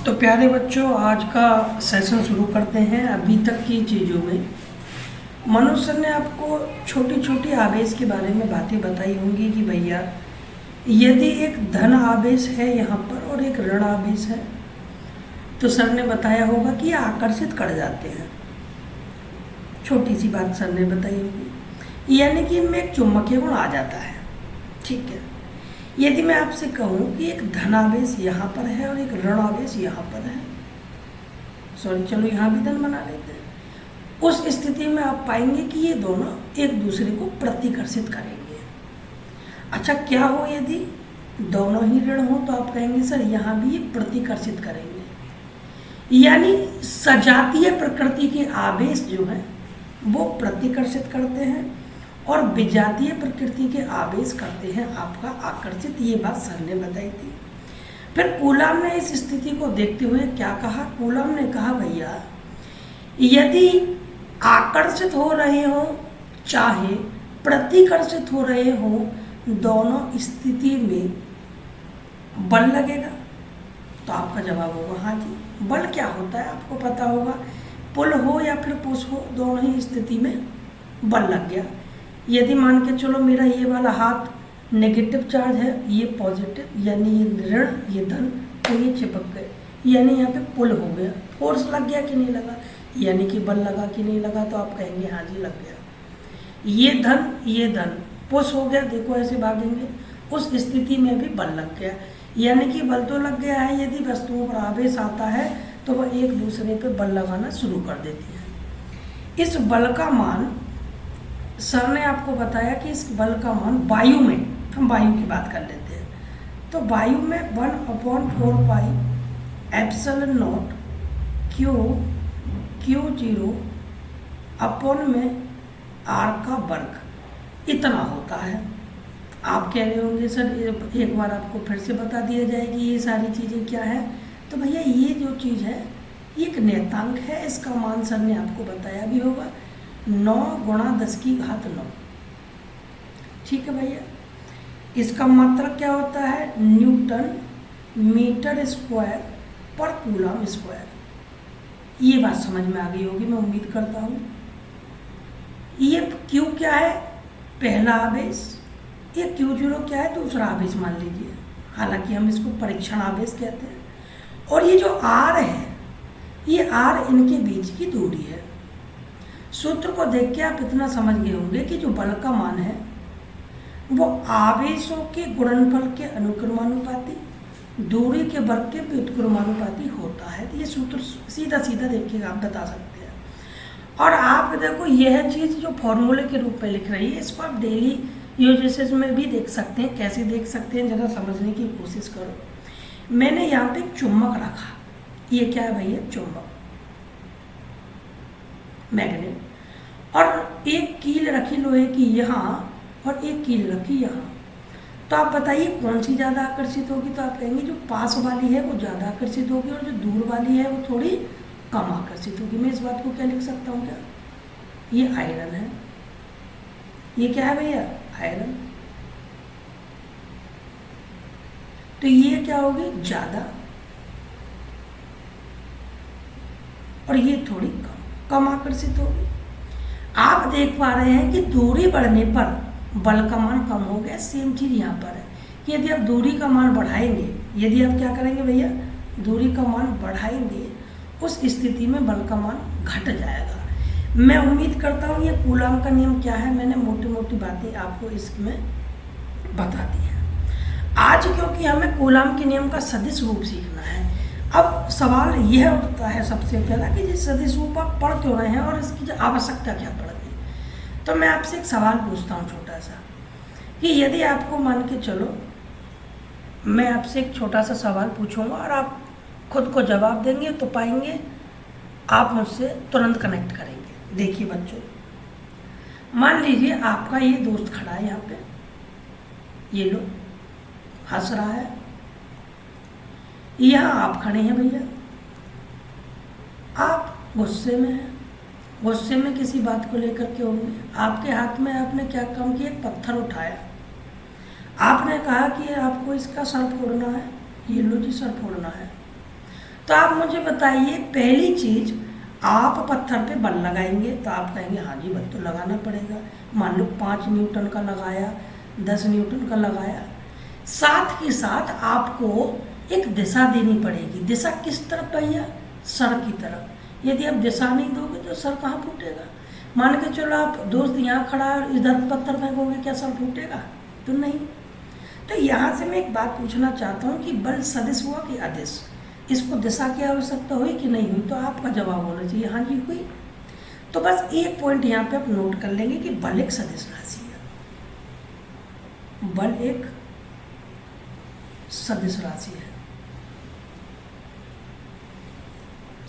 तो प्यारे बच्चों, आज का सेशन शुरू करते हैं। अभी तक की चीज़ों में मनुष्य ने आपको छोटी छोटी आवेश के बारे में बातें बताई होंगी कि भैया यदि एक धन आवेश है यहाँ पर और एक ऋण आवेश है तो सर ने बताया होगा कि ये आकर्षित कर जाते हैं। छोटी सी बात सर ने बताई होगी, यानी कि इनमें एक चुंबकीय गुण आ जाता है। ठीक है, यदि मैं आपसे कहूँ कि एक धनावेश यहाँ पर है और एक ऋण आवेश यहाँ पर है, सॉरी चलो यहाँ भी धन बना लेते हैं, उस स्थिति में आप पाएंगे कि ये दोनों एक दूसरे को प्रतिकर्षित करेंगे। अच्छा, क्या हो यदि दोनों ही ऋण हो तो आप कहेंगे सर यहाँ भी ये प्रतिकर्षित करेंगे। यानी सजातीय प्रकृति के आवेश जो है वो प्रतिकर्षित करते हैं और विजातीय प्रकृति के आवेश करते हैं आपका आकर्षित। ये बात सर ने बताई थी। फिर कूलाम ने इस स्थिति को देखते हुए क्या कहा? कूलाम ने कहा भैया यदि आकर्षित हो रहे हो चाहे प्रतिकर्षित हो रहे हो, दोनों स्थिति में बल लगेगा। तो आपका जवाब होगा हाँ जी। बल क्या होता है आपको पता होगा, पुल हो या फिर पुश हो, दोनों ही स्थिति में बल लग गया। यदि मान के चलो मेरा ये वाला हाथ नेगेटिव चार्ज है, ये पॉजिटिव, यानी ये ऋण ये धन, तो ये चिपक गए, यानी यहाँ पे पुल हो गया। फोर्स लग गया कि नहीं लगा, यानी कि बल लगा कि नहीं लगा, तो आप कहेंगे हाँ जी लग गया। ये धन पुश हो गया, देखो ऐसे भागेंगे, उस स्थिति में भी बल लग गया, यानी कि बल तो लग गया है। यदि वस्तुओं पर आवेश आता है तो वह एक दूसरे पे बल लगाना शुरू कर देती है। इस बल का मान सर ने आपको बताया कि इस बल का मान वायु में, हम वायु की बात कर लेते हैं, तो वायु में 1/4 pi epsilon not Q0 upon में R का वर्ग इतना होता है। आप कह रहे होंगे सर एक बार आपको फिर से बता दिया जाए कि ये सारी चीज़ें क्या है। तो भैया ये जो चीज़ है ये एक नियतांक है, इसका मान सर ने आपको बताया भी होगा 9 × 10⁹। ठीक है भैया, इसका मात्रक क्या होता है? न्यूटन मीटर स्क्वायर पर कूलम स्क्वायर। ये बात समझ में आ गई होगी मैं उम्मीद करता हूँ। ये Q क्या है? पहला आवेश। ये Q0 क्या है? दूसरा आवेश मान लीजिए, हालांकि हम इसको परीक्षण आवेश कहते हैं। और ये जो R है, ये R इनके बीच की दूरी है। सूत्र को देख के आप इतना समझ गए होंगे कि जो बल का मान है वो आवेशों के गुणनफल के अनुक्रमानुपाती, दूरी के वर्ग के व्युत्क्रमानुपाती होता है। तो ये सूत्र सीधा सीधा देख के आप बता सकते हैं। और आप देखो यह चीज़ जो फॉर्मूले के रूप में लिख रही है, इसको आप डेली यूजेसेस में भी देख सकते हैं। कैसे देख सकते हैं जरा समझने की कोशिश करो। मैंने यहाँ पे एक चुम्बक रखा, ये क्या है भैया? चुम्बक, मैग्नेट, और एक कील रखी लोहे की यहाँ और एक कील रखी यहाँ। तो आप बताइए कौन सी ज़्यादा आकर्षित होगी? तो आप कहेंगे जो पास वाली है वो ज़्यादा आकर्षित होगी और जो दूर वाली है वो थोड़ी कम आकर्षित होगी। मैं इस बात को क्या लिख सकता हूँ? क्या ये आयरन है, ये क्या है भैया? आयरन। तो ये क्या होगी? ज़्यादा, और ये थोड़ी कम आकर्षित होगी। आप देख पा रहे हैं कि दूरी बढ़ने पर बल का मान कम हो गया। सेम चीज़ यहाँ पर है कि यदि आप दूरी का मान बढ़ाएंगे, यदि आप क्या करेंगे भैया? दूरी का मान बढ़ाएंगे, उस स्थिति में बल का मान घट जाएगा। मैं उम्मीद करता हूँ ये कूलाम का नियम क्या है, मैंने मोटी मोटी बातें आपको इसमें बता दी हैं। आज क्योंकि हमें कूलाम के नियम का सदिश रूप सीखना है, अब सवाल यह उठता है सबसे पहला कि जिस सदिश रूप आप पढ़ क्यों रहे हैं और इसकी आवश्यकता क्या पड़ गई। तो मैं आपसे एक सवाल पूछता हूँ छोटा सा, कि यदि आपको मान के चलो मैं आपसे एक छोटा सा सवाल पूछूंगा और आप खुद को जवाब देंगे तो पाएंगे आप मुझसे तुरंत कनेक्ट करेंगे। देखिए बच्चों, मान लीजिए आपका ये दोस्त खड़ा है यहाँ पे, ये लो हंस रहा है, यहाँ आप खड़े हैं भैया, आप गुस्से में हैं, गुस्से में किसी बात को लेकर के होंगे। आपके हाथ में आपने क्या काम किया? एक पत्थर उठाया, आपने कहा कि आपको इसका सर फोड़ना है, ये लो जी सर फोड़ना है। तो आप मुझे बताइए, पहली चीज, आप पत्थर पे बल लगाएंगे तो आप कहेंगे हाँ जी बल तो लगाना पड़ेगा। मान लो 5 न्यूटन का लगाया, 10 न्यूटन का लगाया, साथ ही साथ आपको एक दिशा देनी पड़ेगी। दिशा किस तरफ भैया? सर की तरफ। यदि आप दिशा नहीं दोगे तो सर कहाँ फूटेगा? मान के चलो आप दोस्त यहाँ खड़ा है और इधर पत्थर फेंकोगे, क्या सर फूटेगा? तो नहीं। तो यहाँ से मैं एक बात पूछना चाहता हूँ कि बल सदिश हुआ कि अदिश, इसको दिशा की आवश्यकता हुई कि नहीं हुई? तो आपका जवाब होना चाहिए हाँ जी हुई। तो बस एक पॉइंट यहाँ पे आप नोट कर लेंगे कि बल एक सदिश राशि है। बल एक सदिश राशि है,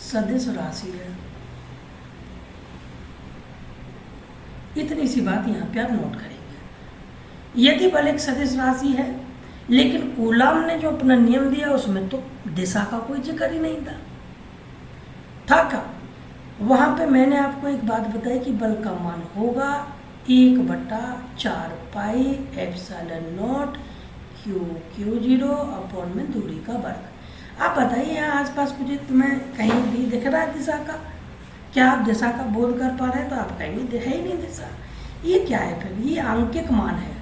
सदिश राशि है। इतनी सी बात यहाँ पे आप नोट करेंगे। यदि बल एक सदिश राशि है, लेकिन कूलाम ने जो अपना नियम दिया उसमें तो दिशा का कोई जिक्र ही नहीं था का। वहां पे मैंने आपको एक बात बताई कि बल का मान होगा 1/4 pi epsilon not Q0 upon में दूरी का वर्ग। आप बताइए यहाँ आसपास कुछ तुम्हें कहीं भी दिख रहा है दिशा का? क्या आप दिशा का बोध कर पा रहे हैं? तो आप कहेंगे है ही नहीं दिशा। ये क्या है? फिर ये आंकिक मान है।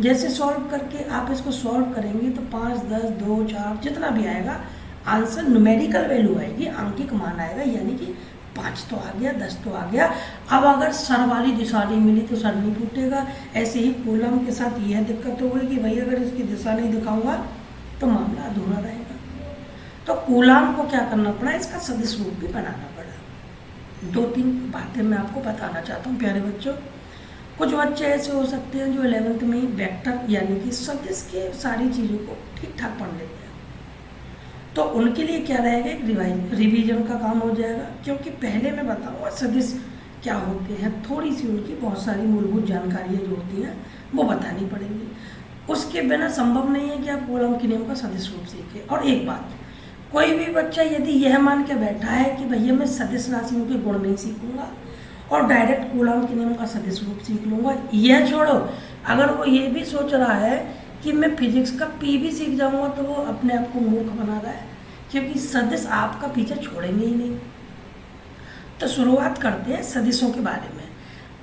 जैसे सॉल्व करके आप इसको सॉल्व करेंगे तो 5, 10, 2, 4 जितना भी आएगा आंसर न्यूमेरिकल वैल्यू आएगी, आंकिक मान आएगा। यानी कि 5 तो आ गया, 10 तो आ गया। अब अगर सर वाली दिशा नहीं मिली तो सर नहीं फूटेगा। ऐसे ही कूलम के साथ यह दिक्कत हो गई कि भाई अगर इसकी दिशा नहीं दिखाऊंगा तो मामला अधूरा रहेगा। तो कूलम को क्या करना पड़ा? इसका सदिश रूप भी बनाना पड़ा। 2-3 बातें मैं आपको बताना चाहता हूँ प्यारे बच्चों। कुछ बच्चे ऐसे हो सकते हैं जो 11th में ही वेक्टर यानी कि सदिश के सारी चीज़ों को ठीक ठाक पढ़ लेते हैं, तो उनके लिए क्या रहेगा, एक रिवीजन का काम हो जाएगा। क्योंकि पहले मैं बताऊंगा सदिश क्या होते हैं, थोड़ी सी उनकी बहुत सारी मूलभूत जानकारियाँ जो होती हैं वो बतानी पड़ेगी। उसके बिना संभव नहीं है कि आप कूलम के नियम का सदिश रूप सीखें। और एक बात, कोई भी बच्चा यदि यह मान के बैठा है कि भैया मैं सदिश राशियों के गुण नहीं सीखूंगा और डायरेक्ट कूलम के नियम का सदिश रूप सीख लूँगा, यह छोड़ो, अगर वो ये भी सोच रहा है कि मैं फिजिक्स का पी भी सीख जाऊँगा तो वो अपने आप को मूर्ख बना रहा है, क्योंकि सदिश आपका पीछे छोड़ेंगे ही नहीं। तो शुरुआत करते हैं सदिशों के बारे में।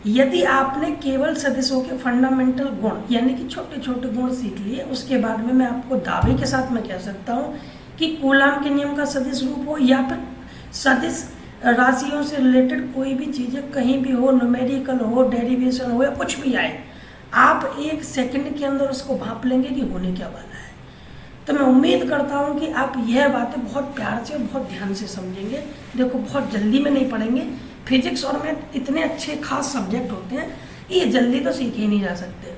यदि आपने केवल सदिशों के फंडामेंटल गुण यानी कि छोटे छोटे गुण सीख लिए, उसके बाद में मैं आपको दावे के साथ मैं कह सकता हूँ कि कूलम के नियम का सदिश रूप हो या फिर सदिश राशियों से रिलेटेड कोई भी चीज़ें कहीं भी हो, न्यूमेरिकल हो, डेरिवेशन हो या कुछ भी आए, आप 1 सेकंड के अंदर उसको भांप लेंगे कि होने क्या वाला है। तो मैं उम्मीद करता हूँ कि आप यह बातें बहुत प्यार से और बहुत ध्यान से समझेंगे। देखो बहुत जल्दी में नहीं पढ़ेंगे, फिजिक्स और मैथ इतने अच्छे खास सब्जेक्ट होते हैं कि ये जल्दी तो सीखे ही नहीं जा सकते।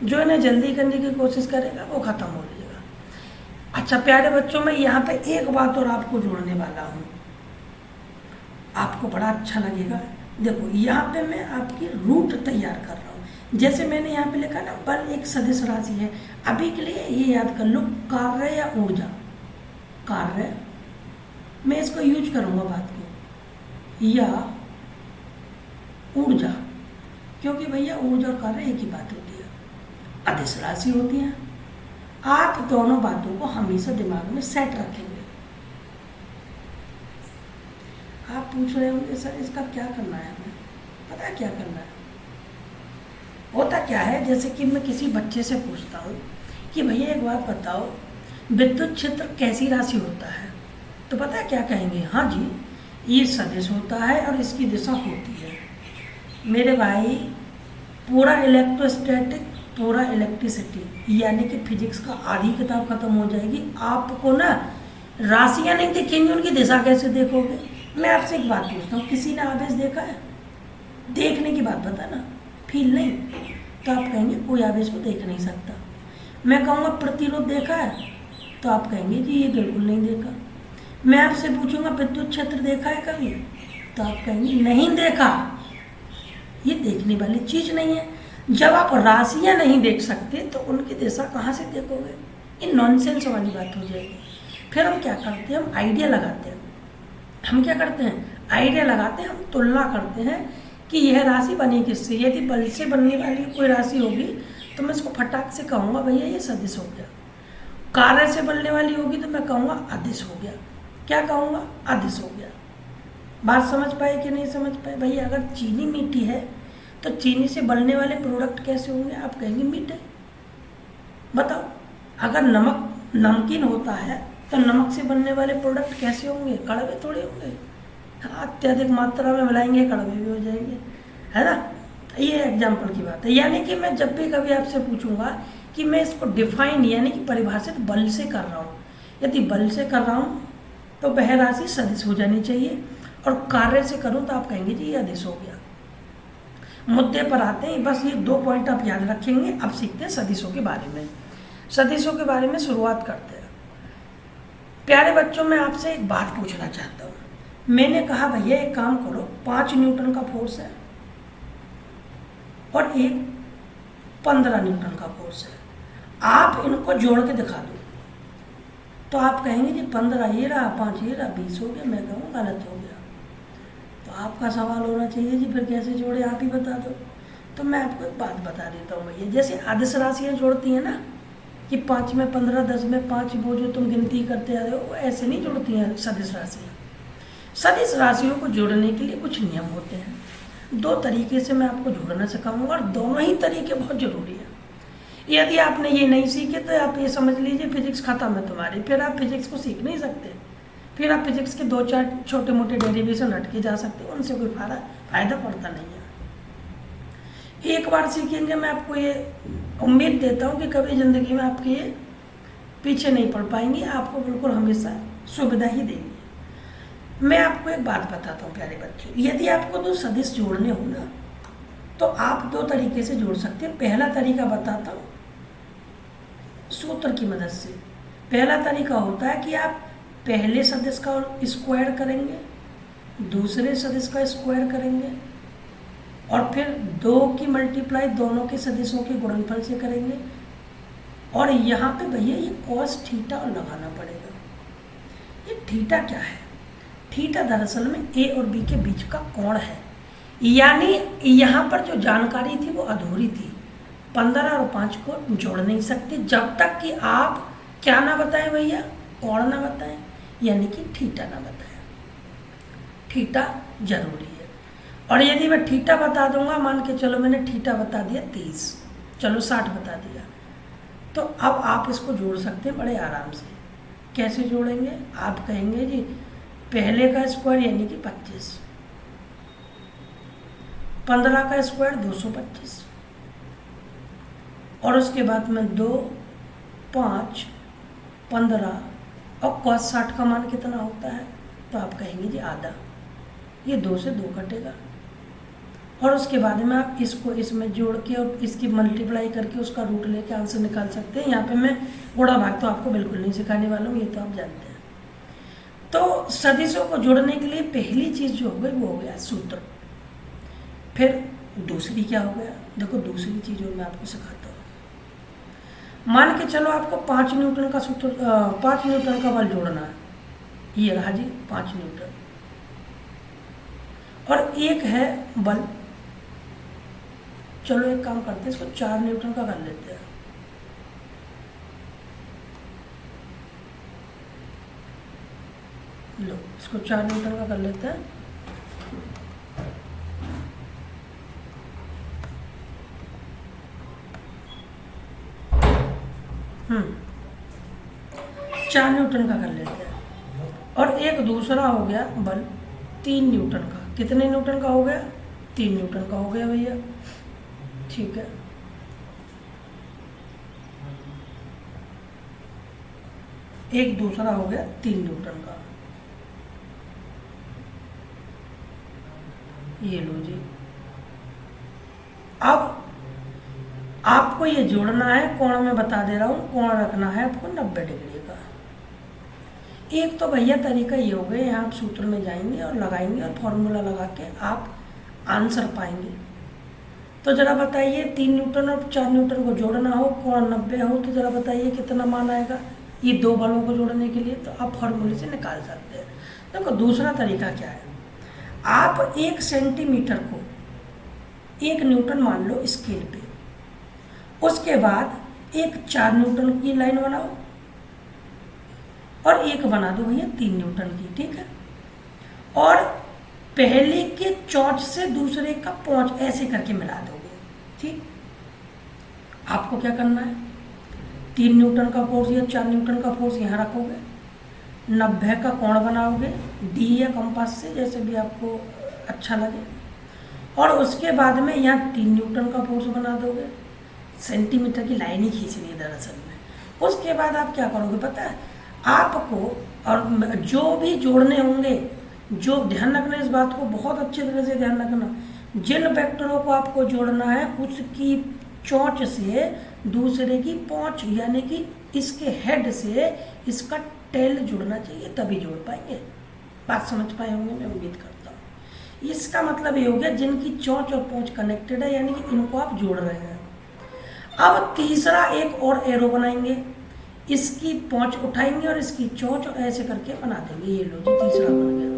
जो इन्हें जल्दी करने की कोशिश करेगा वो ख़त्म हो जाएगा। अच्छा प्यारे बच्चों, मैं यहाँ पे एक बात और आपको जोड़ने वाला हूँ, आपको बड़ा अच्छा लगेगा। देखो यहाँ पे मैं आपकी रूट तैयार कर रहा हूँ। जैसे मैंने यहाँ पे लिखा ना, बल एक सदिश राशि है। अभी के लिए ये याद कर लो, कार्य या ऊर्जा। कार्य मैं इसको यूज करूँगा बात को, या ऊर्जा, क्योंकि भैया ऊर्जा और कार्य एक ही बात होती है, अदिश राशि होती है। आप दोनों बातों को हमेशा दिमाग में सेट रखेंगे। आप पूछ रहे होंगे सर इसका क्या करना है हमें? पता है क्या करना है? होता क्या है, जैसे कि मैं किसी बच्चे से पूछता हूँ कि भैया एक बात बताओ, विद्युत क्षेत्र कैसी राशि होता है? तो पता है क्या कहेंगे? हाँ जी ये सदिश होता है और इसकी दिशा होती है। मेरे भाई पूरा इलेक्ट्रोस्टैटिक, पूरा इलेक्ट्रिसिटी यानी कि फिजिक्स का आधी किताब खत्म हो जाएगी। आपको ना राशियाँ नहीं दिखेंगी, उनकी दिशा कैसे देखोगे? मैं आपसे एक बात पूछता हूँ, किसी ने आवेश देखा है? देखने की बात बता ना, फील नहीं। तो आप कहेंगे कोई आवेश को देख नहीं सकता। मैं कहूँगा प्रतिरोध देखा है? तो आप कहेंगे जी ये बिल्कुल नहीं देखा। मैं आपसे पूछूंगा विद्युत क्षेत्र देखा है कभी? तो आप कहेंगे नहीं देखा। ये देखने वाली चीज़ नहीं है। जब आप राशियाँ नहीं देख सकते तो उनकी दिशा कहाँ से देखोगे? ये नॉनसेंस वाली बात हो जाएगी। फिर हम क्या करते हैं? हम आइडिया लगाते हैं। हम क्या करते हैं? आइडिया लगाते हैं, हम तुलना करते हैं कि यह राशि बनी किससे। यदि बल से बनने वाली कोई राशि होगी तो मैं इसको फटाक से कहूँगा भैया ये सदिश हो गया। कार्य से बनने वाली होगी तो मैं कहूँगा अदिश हो गया। क्या कहूँगा, अदिश हो गया। बात समझ पाए कि नहीं समझ पाए भैया? अगर चीनी मीठी है तो चीनी से बनने वाले प्रोडक्ट कैसे होंगे? आप कहेंगे मीठे। बताओ, अगर नमक नमकीन होता है तो नमक से बनने वाले प्रोडक्ट कैसे होंगे? कड़वे थोड़े होंगे। हाँ, अत्यधिक मात्रा में मिलाएंगे कड़वे भी हो जाएंगे, है ना। ये एग्जाम्पल की बात है। यानी कि मैं जब भी कभी आपसे पूछूंगा कि मैं इसको डिफाइन यानी कि परिभाषित बल से कर रहा हूँ, यदि बल से कर रहा हूँ तो वह राशि सदिश हो जानी चाहिए, और कार्य से करूँ तो आप कहेंगे जी ये अदिश हो गया। मुद्दे पर आते हैं, बस ये 2 पॉइंट आप याद रखेंगे। अब सीखते हैं सदिशों के बारे में। सदिशों के बारे में शुरुआत करते हैं। प्यारे बच्चों, मैं आपसे एक बात पूछना चाहता हूँ। मैंने कहा भैया एक काम करो, 5 न्यूटन का फोर्स है और एक 15 न्यूटन का फोर्स है, आप इनको जोड़ के दिखा दो। तो आप कहेंगे जी 15 ये रहा, 5 ये रहा, 20 हो गया। मैं कहूँगा गलत हो गया। तो आपका सवाल होना चाहिए जी फिर कैसे जोड़े, आप ही बता दो। तो मैं आपको एक बात बता देता हूँ भैया, जैसे अदिश राशियाँ जोड़ती हैं ना कि 5 में 15, 10 में 5, वो जो तुम गिनती करते आ रहे हो, वो ऐसे नहीं जुड़ती हैं सदिश राशियाँ। सदिश राशियों को जोड़ने के लिए कुछ नियम होते हैं। 2 तरीके से मैं आपको जोड़ना सिखाऊंगा, और दोनों ही तरीके बहुत ज़रूरी है। यदि आपने ये नहीं सीखे तो आप ये समझ लीजिए फिजिक्स खत्म है तुम्हारी, फिर आप फिजिक्स को सीख नहीं सकते। फिर आप फिजिक्स के 2-4 छोटे मोटे डेरिवेशन हट के जा सकते हो, उनसे कोई फायदा पड़ता नहीं है। एक बार सीखेंगे, मैं आपको ये उम्मीद देता हूँ कि कभी ज़िंदगी में आपके ये पीछे नहीं पड़ पाएंगी, आपको बिल्कुल हमेशा सुविधा ही देंगे। मैं आपको एक बात बताता हूँ प्यारे बच्चों, यदि आपको 2 सदिश जोड़ने हो ना तो आप 2 तरीके से जोड़ सकते हैं। पहला तरीका बताता हूँ सूत्र की मदद से। पहला तरीका होता है कि आप पहले सदिश का स्क्वायर करेंगे, दूसरे सदिश का स्क्वायर करेंगे, और फिर 2 की मल्टीप्लाई दोनों के सदिशों के गुणनफल से करेंगे। और यहाँ पे भैया ये cos थीटा और लगाना पड़ेगा। ये थीटा क्या है? थीटा दरअसल में ए और बी के बीच का कोण है। यानी यहाँ पर जो जानकारी थी वो अधूरी थी। 15 और 5 को जोड़ नहीं सकते जब तक कि आप क्या ना बताएं भैया, कोण ना बताएं, यानी कि थीटा ना बताएं। थीटा जरूरी है। और यदि मैं थीटा बता दूंगा, मान के चलो मैंने थीटा बता दिया 30, चलो 60 बता दिया, तो अब आप इसको जोड़ सकते हैं बड़े आराम से। कैसे जोड़ेंगे? आप कहेंगे जी पहले का स्क्वायर यानी कि 25, 15 का स्क्वायर 225, और उसके बाद में 2, 5, 15, और cos 60 का मान कितना होता है? तो आप कहेंगे जी आधा। ये 2 से 2 कटेगा, और उसके बाद में आप इसको इसमें जोड़ के और इसकी मल्टीप्लाई करके उसका रूट लेके आंसर निकाल सकते हैं। यहाँ पे मैं गुणा भाग तो आपको बिल्कुल नहीं सिखाने वाला हूँ, ये तो आप जानते हैं। तो सदिशों को जोड़ने के लिए पहली चीज़ जो हो गई वो हो गया सूत्र। फिर दूसरी क्या हो गया? देखो दूसरी चीज़ जो मैं आपको सिखाता हूँ। मान के चलो आपको 5 न्यूटन का सूत्र 5 न्यूटन का बल जोड़ना है। ये रहा जी 5 न्यूटन, और एक है बल, चलो एक काम करते हैं, इसको 4 न्यूटन का कर लेते हैं। लो इसको 4 न्यूटन का कर लेते हैं। हम्म 4 न्यूटन का कर लेते हैं। और एक दूसरा हो गया बल 3 न्यूटन का। कितने न्यूटन का हो गया? 3 न्यूटन का हो गया भैया, ठीक है। एक दूसरा हो गया 3 न्यूटन का। ये लो जी। अब आपको ये जोड़ना है, कोण में बता दे रहा हूँ, कोण रखना है आपको 90 डिग्री का। एक तो भैया तरीका ये हो गया, यहाँ आप सूत्र में जाएंगे और लगाएंगे और फॉर्मूला लगा के आप आंसर पाएंगे। तो ज़रा बताइए 3 न्यूटन और 4 न्यूटन को जोड़ना हो, कोण 90 हो, तो ज़रा बताइए कितना मान आएगा ये 2 बलों को जोड़ने के लिए? तो आप फॉर्मूले से निकाल सकते हैं। देखो दूसरा तरीका क्या है, आप 1 सेंटीमीटर को 1 न्यूटन मान लो स्केल पे, उसके बाद एक 4 न्यूटन की लाइन बनाओ, और एक बना दो भैया 3 न्यूटन की, ठीक है। और पहले के चोंच से दूसरे का पोंच ऐसे करके मिला दोगे, ठीक। आपको क्या करना है, 3 न्यूटन का फोर्स या 4 न्यूटन का फोर्स यहाँ रखोगे, 90 का कोण बनाओगे डी या कंपास से, जैसे भी आपको अच्छा लगे, और उसके बाद में यहाँ 3 न्यूटन का फोर्स बना दोगे। सेंटीमीटर की लाइन ही खींचनी है दरअसल में। उसके बाद आप क्या करोगे पता है आपको, और जो भी जोड़ने होंगे, जो ध्यान रखना इस बात को, बहुत अच्छी तरह से ध्यान रखना, जिन वेक्टरों को आपको जोड़ना है उसकी चोंच से दूसरे की पोंच, यानी कि इसके हेड से इसका टेल जुड़ना चाहिए, तभी जोड़ पाएंगे। बात समझ पाए होंगे मैं उम्मीद करता हूँ। इसका मतलब ये हो गया जिनकी चोंच और पोंच कनेक्टेड है, यानी कि इनको आप जोड़ रहे हैं। अब तीसरा एक और एरो बनाएंगे, इसकी पोंच उठाएंगे और इसकी चोंच और ऐसे करके बना देंगे। ये लो जी तीसरा बन गया।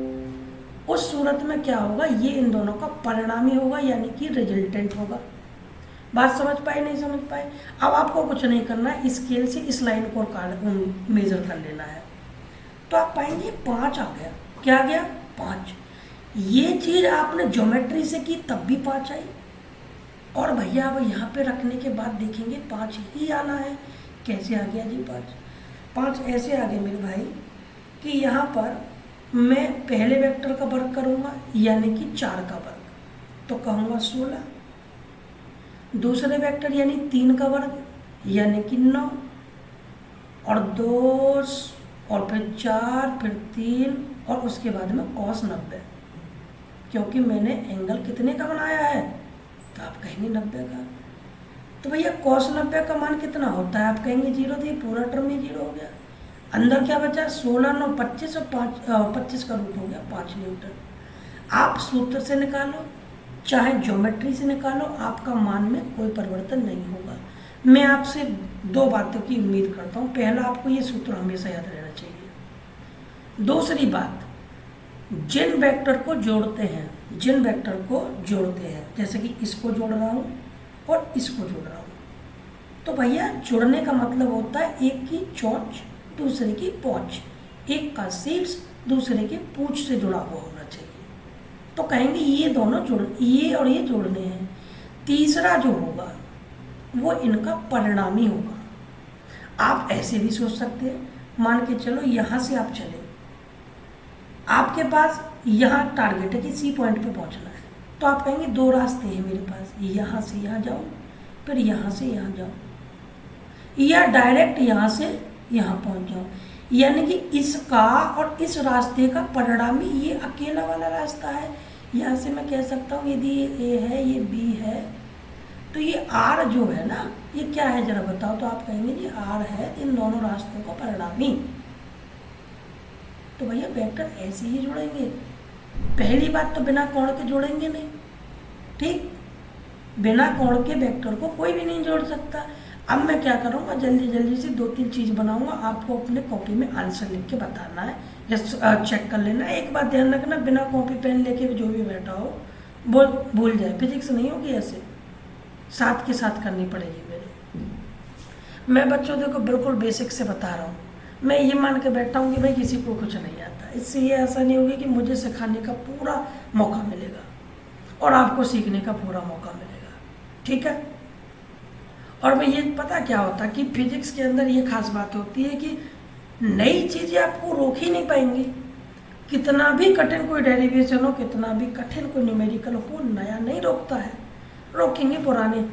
उस सूरत में क्या होगा, ये इन दोनों का परिणामी होगा, यानी कि रिजल्टेंट होगा। बात समझ पाए नहीं समझ पाए? अब आपको कुछ नहीं करना है, स्केल से इस लाइन को मेजर कर लेना है। तो आप पाएंगे 5 आ गया। क्या आ गया? 5। ये चीज आपने ज्योमेट्री से की तब भी 5 आई, और भैया अब यहाँ पे रखने के बाद देखेंगे 5 ही आना है। कैसे आ गया जी 5? 5 ऐसे आ गए मेरे भाई कि यहाँ पर मैं पहले वेक्टर का वर्ग करूँगा, यानी कि 4 का वर्ग, तो कहूँगा 16। दूसरे वेक्टर यानी 3 का वर्ग, यानी कि 9, और 2 और फिर 4 फिर 3, और उसके बाद में cos 90, क्योंकि मैंने एंगल कितने का बनाया है, तो आप कहेंगे 90 का। तो भैया cos 90 का मान कितना होता है, आप कहेंगे 0, तो ये पूरा टर्म ही 0 हो गया। अंदर क्या बचा? 16 9 25 और 25 का रूट हो गया 5 न्यूटन। आप सूत्र से निकालो चाहे ज्योमेट्री से निकालो, आपका मान में कोई परिवर्तन नहीं होगा। मैं आपसे 2 बातों की उम्मीद करता हूँ। पहला, आपको ये सूत्र हमेशा याद रहना चाहिए। दूसरी बात, जिन वेक्टर को जोड़ते हैं, जैसे कि इसको जोड़ रहा हूँ और इसको जोड़ रहा हूँ, तो भैया जुड़ने का मतलब होता है एक की चोंच दूसरे की पोंच, एक का शीर्ष दूसरे के पूंछ से जुड़ा हुआ होना चाहिए। तो कहेंगे ये दोनों ये और ये जोड़ने हैं। तीसरा जो होगा वो इनका परिणामी होगा। आप ऐसे भी सोच सकते हैं, मान के चलो यहाँ से आप चले, आपके पास यहाँ टारगेट है कि सी पॉइंट पे पहुँचना है, तो आप कहेंगे 2 रास्ते हैं मेरे पास, यहाँ से यहाँ जाओ फिर यहाँ से यहाँ जाओ, या डायरेक्ट यहाँ से यहाँ पहुँच जाओ। यानी कि इसका और इस रास्ते का परिणामी ये अकेला वाला रास्ता है। यहाँ से मैं कह सकता हूँ यदि ये ए है ये बी है, तो ये आर जो है ना, ये क्या है जरा बताओ, तो आप कहेंगे जी आर है इन दोनों रास्तों का परिणामी। तो भैया वेक्टर ऐसे ही जोड़ेंगे। पहली बात तो बिना कोण के जोड़ेंगे नहीं, ठीक। बिना कोण के वेक्टर को कोई भी नहीं जोड़ सकता। अब मैं क्या करूँगा, जल्दी जल्दी से 2-3 चीज़ बनाऊंगा, आपको अपने कॉपी में आंसर लिख के बताना है या चेक कर लेना है। एक बात ध्यान रखना, बिना कॉपी पेन लेके जो भी बैठा हो वो भूल जाए। फिजिक्स नहीं होगी ऐसे, साथ के साथ करनी पड़ेगी मेरे। मैं बच्चों देखो बिल्कुल बेसिक से बता रहा हूँ। मैं ये मान के बैठा हूँ कि भाई किसी को कुछ नहीं आता। इससे ये आसानी होगी कि मुझे सिखाने का पूरा मौका मिलेगा और आपको सीखने का पूरा मौका मिलेगा, ठीक है। और भाई ये पता क्या होता है कि फिजिक्स के अंदर ये खास बात होती है कि नई चीज़ें आपको रोक ही नहीं पाएंगी। कितना भी कठिन कोई डेरिवेशन हो, कितना भी कठिन कोई न्यूमेरिकल हो, वो नया नहीं रोकता है, रोकेंगे पुराने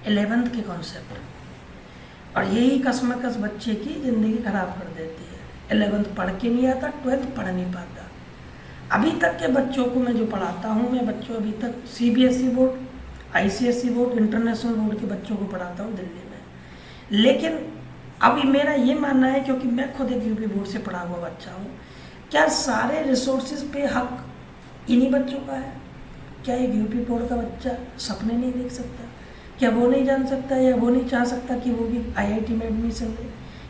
11th के कॉन्सेप्ट। और यही कसमकस बच्चे की ज़िंदगी खराब कर देती है। 11th पढ़ के नहीं आता, 12th पढ़ नहीं पाता। अभी तक के बच्चों को मैं जो पढ़ाता हूँ, मैं बच्चों अभी तक CBSE board, ICSE board, international board के बच्चों को पढ़ाता हूँ दिल्ली में। लेकिन अभी मेरा ये मानना है, क्योंकि मैं खुद एक UP बोर्ड से पढ़ा हुआ बच्चा हूँ, क्या सारे रिसोर्सेज पे हक इन्हीं बच्चों का है? क्या एक UP बोर्ड का बच्चा सपने नहीं देख सकता? क्या वो नहीं जान सकता या वो नहीं चाह सकता कि वो भी IIT में एडमिशन ले?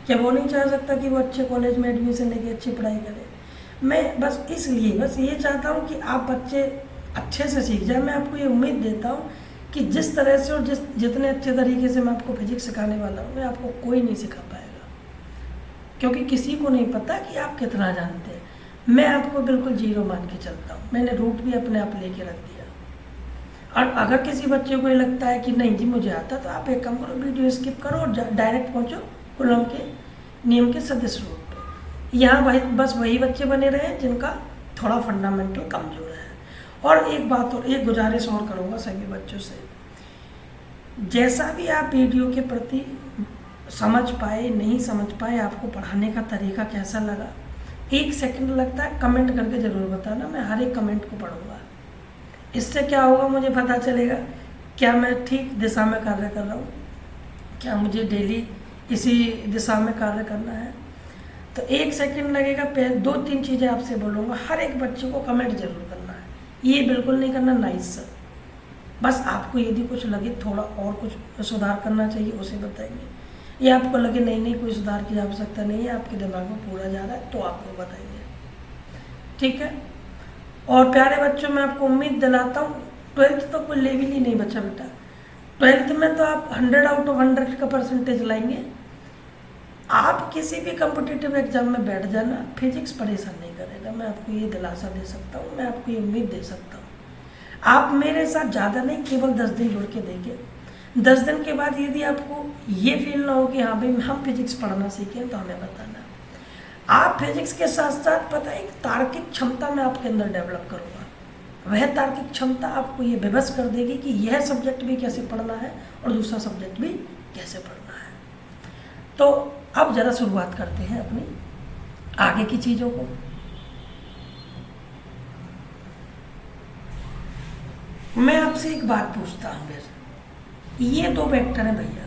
क्या वो नहीं चाह सकता कि वो अच्छे कॉलेज में एडमिशन लेके अच्छी पढ़ाई करे? मैं बस इसलिए ये चाहता हूँ कि आप बच्चे अच्छे से सीख जाए। मैं आपको ये उम्मीद देता हूँ कि जिस तरह से और जितने अच्छे तरीके से मैं आपको फिजिक्स सिखाने वाला हूँ, मैं आपको कोई नहीं सिखा पाएगा। क्योंकि किसी को नहीं पता कि आप कितना जानते हैं। मैं आपको बिल्कुल जीरो मान के चलता हूँ, मैंने रूट भी अपने आप लेके रख दिया। और अगर किसी बच्चे को ये लगता है कि नहीं जी मुझे आता, तो आप एक काम करो, वीडियो स्किप करो और डायरेक्ट पहुँचो कूलम के नियम के सदस्य रूप पे। यहाँ भाई बस वही बच्चे बने रहे जिनका थोड़ा फंडामेंटल कमजोर है। और एक बात और, एक गुजारिश और करूँगा सभी बच्चों से, जैसा भी आप वीडियो के प्रति समझ पाए नहीं समझ पाए, आपको पढ़ाने का तरीका कैसा लगा, 1 सेकंड लगता है, कमेंट करके ज़रूर बताना, मैं हर एक कमेंट को पढ़ूंगा। इससे क्या होगा, मुझे पता चलेगा क्या मैं ठीक दिशा में कार्य कर रहा हूँ, क्या मुझे डेली इसी दिशा में कार्य करना है। तो 1 सेकंड लगेगा, 2-3 चीज़ें आपसे बोलूँगा, हर एक बच्चे को कमेंट जरूर करना है। ये बिल्कुल नहीं करना नाइस सर, बस आपको यदि कुछ लगे थोड़ा और कुछ सुधार करना चाहिए उसे बताएंगे, या आपको लगे नहीं कोई सुधार की आवश्यकता नहीं है, आपके दिमाग में पूरा जा रहा है, तो आपको बताएंगे, ठीक है। और प्यारे बच्चों, मैं आपको उम्मीद दिलाता हूँ, 12th तो कोई लेवल ही नहीं बचा बेटा। 12th में तो आप 100 आउट ऑफ 100 का परसेंटेज लाएंगे। आप किसी भी कॉम्पिटिटिव एग्जाम में बैठ जाना, फिजिक्स परेशान नहीं करेगा, मैं आपको ये दिलासा दे सकता हूँ, मैं आपको ये उम्मीद दे सकता हूँ। आप मेरे साथ ज़्यादा नहीं, केवल 10 दिन जुड़ के देखिए। 10 दिन के बाद यदि आपको ये फील ना हो कि हाँ भाई हम फिजिक्स पढ़ना सीखें, तो हमें बताना। आप फिजिक्स के साथ साथ पता है एक तार्किक क्षमता मैं आपके अंदर डेवलप करूँगा। वह तार्किक क्षमता आपको ये विवश कर देगी कि यह सब्जेक्ट भी कैसे पढ़ना है और दूसरा सब्जेक्ट भी कैसे पढ़ना है। तो अब ज़रा शुरुआत करते हैं अपनी आगे की चीज़ों को। मैं आपसे एक बात पूछता हूँ फिर, ये 2 वेक्टर हैं भैया,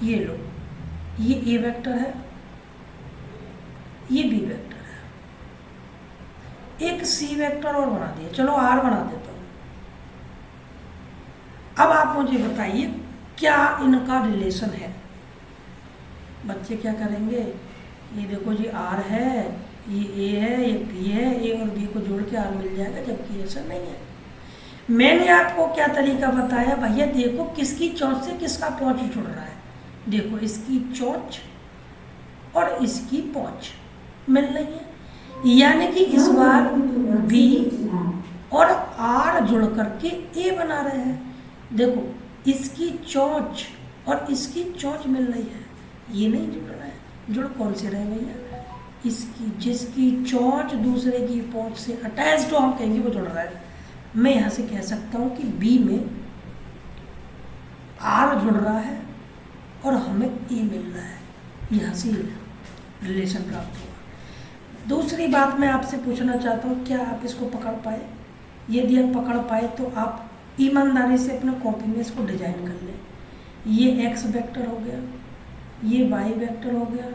ये लो, ये ए वेक्टर है, ये बी वेक्टर है, एक सी वेक्टर और बना दिए, चलो आर बना देता हूँ। अब आप मुझे बताइए क्या इनका रिलेशन है। बच्चे क्या करेंगे, ये देखो जी आर है, ये ए है, ये बी है, ए और बी को जोड़ के आर मिल जाएगा, जबकि ऐसा नहीं है। मैंने आपको क्या तरीका बताया भैया, देखो किसकी चोंच से किसका पौंच जुड़ रहा है, देखो इसकी चोंच और इसकी पौंच मिल रही है, यानी कि इस बार बी और आर जुड़ करके ए बना रहे हैं। देखो इसकी चोंच और इसकी चोंच मिल रही है, ये नहीं जुड़ रहा है। जुड़ कौन से रहे भैया, इसकी, जिसकी चोंच दूसरे की पौंच से अटैच्ड हो, हम कहेंगे वो जुड़ रहा है। मैं यहाँ से कह सकता हूँ कि बी में आर जुड़ रहा है और हमें ए मिल रहा है, यहाँ से रिलेशन प्राप्त हुआ। दूसरी बात मैं आपसे पूछना चाहता हूँ, क्या आप इसको पकड़ पाए? यदि आप पकड़ पाए तो आप ईमानदारी से अपने कॉपी में इसको डिजाइन कर लें। ये एक्स वेक्टर हो गया, ये वाई वेक्टर हो गया,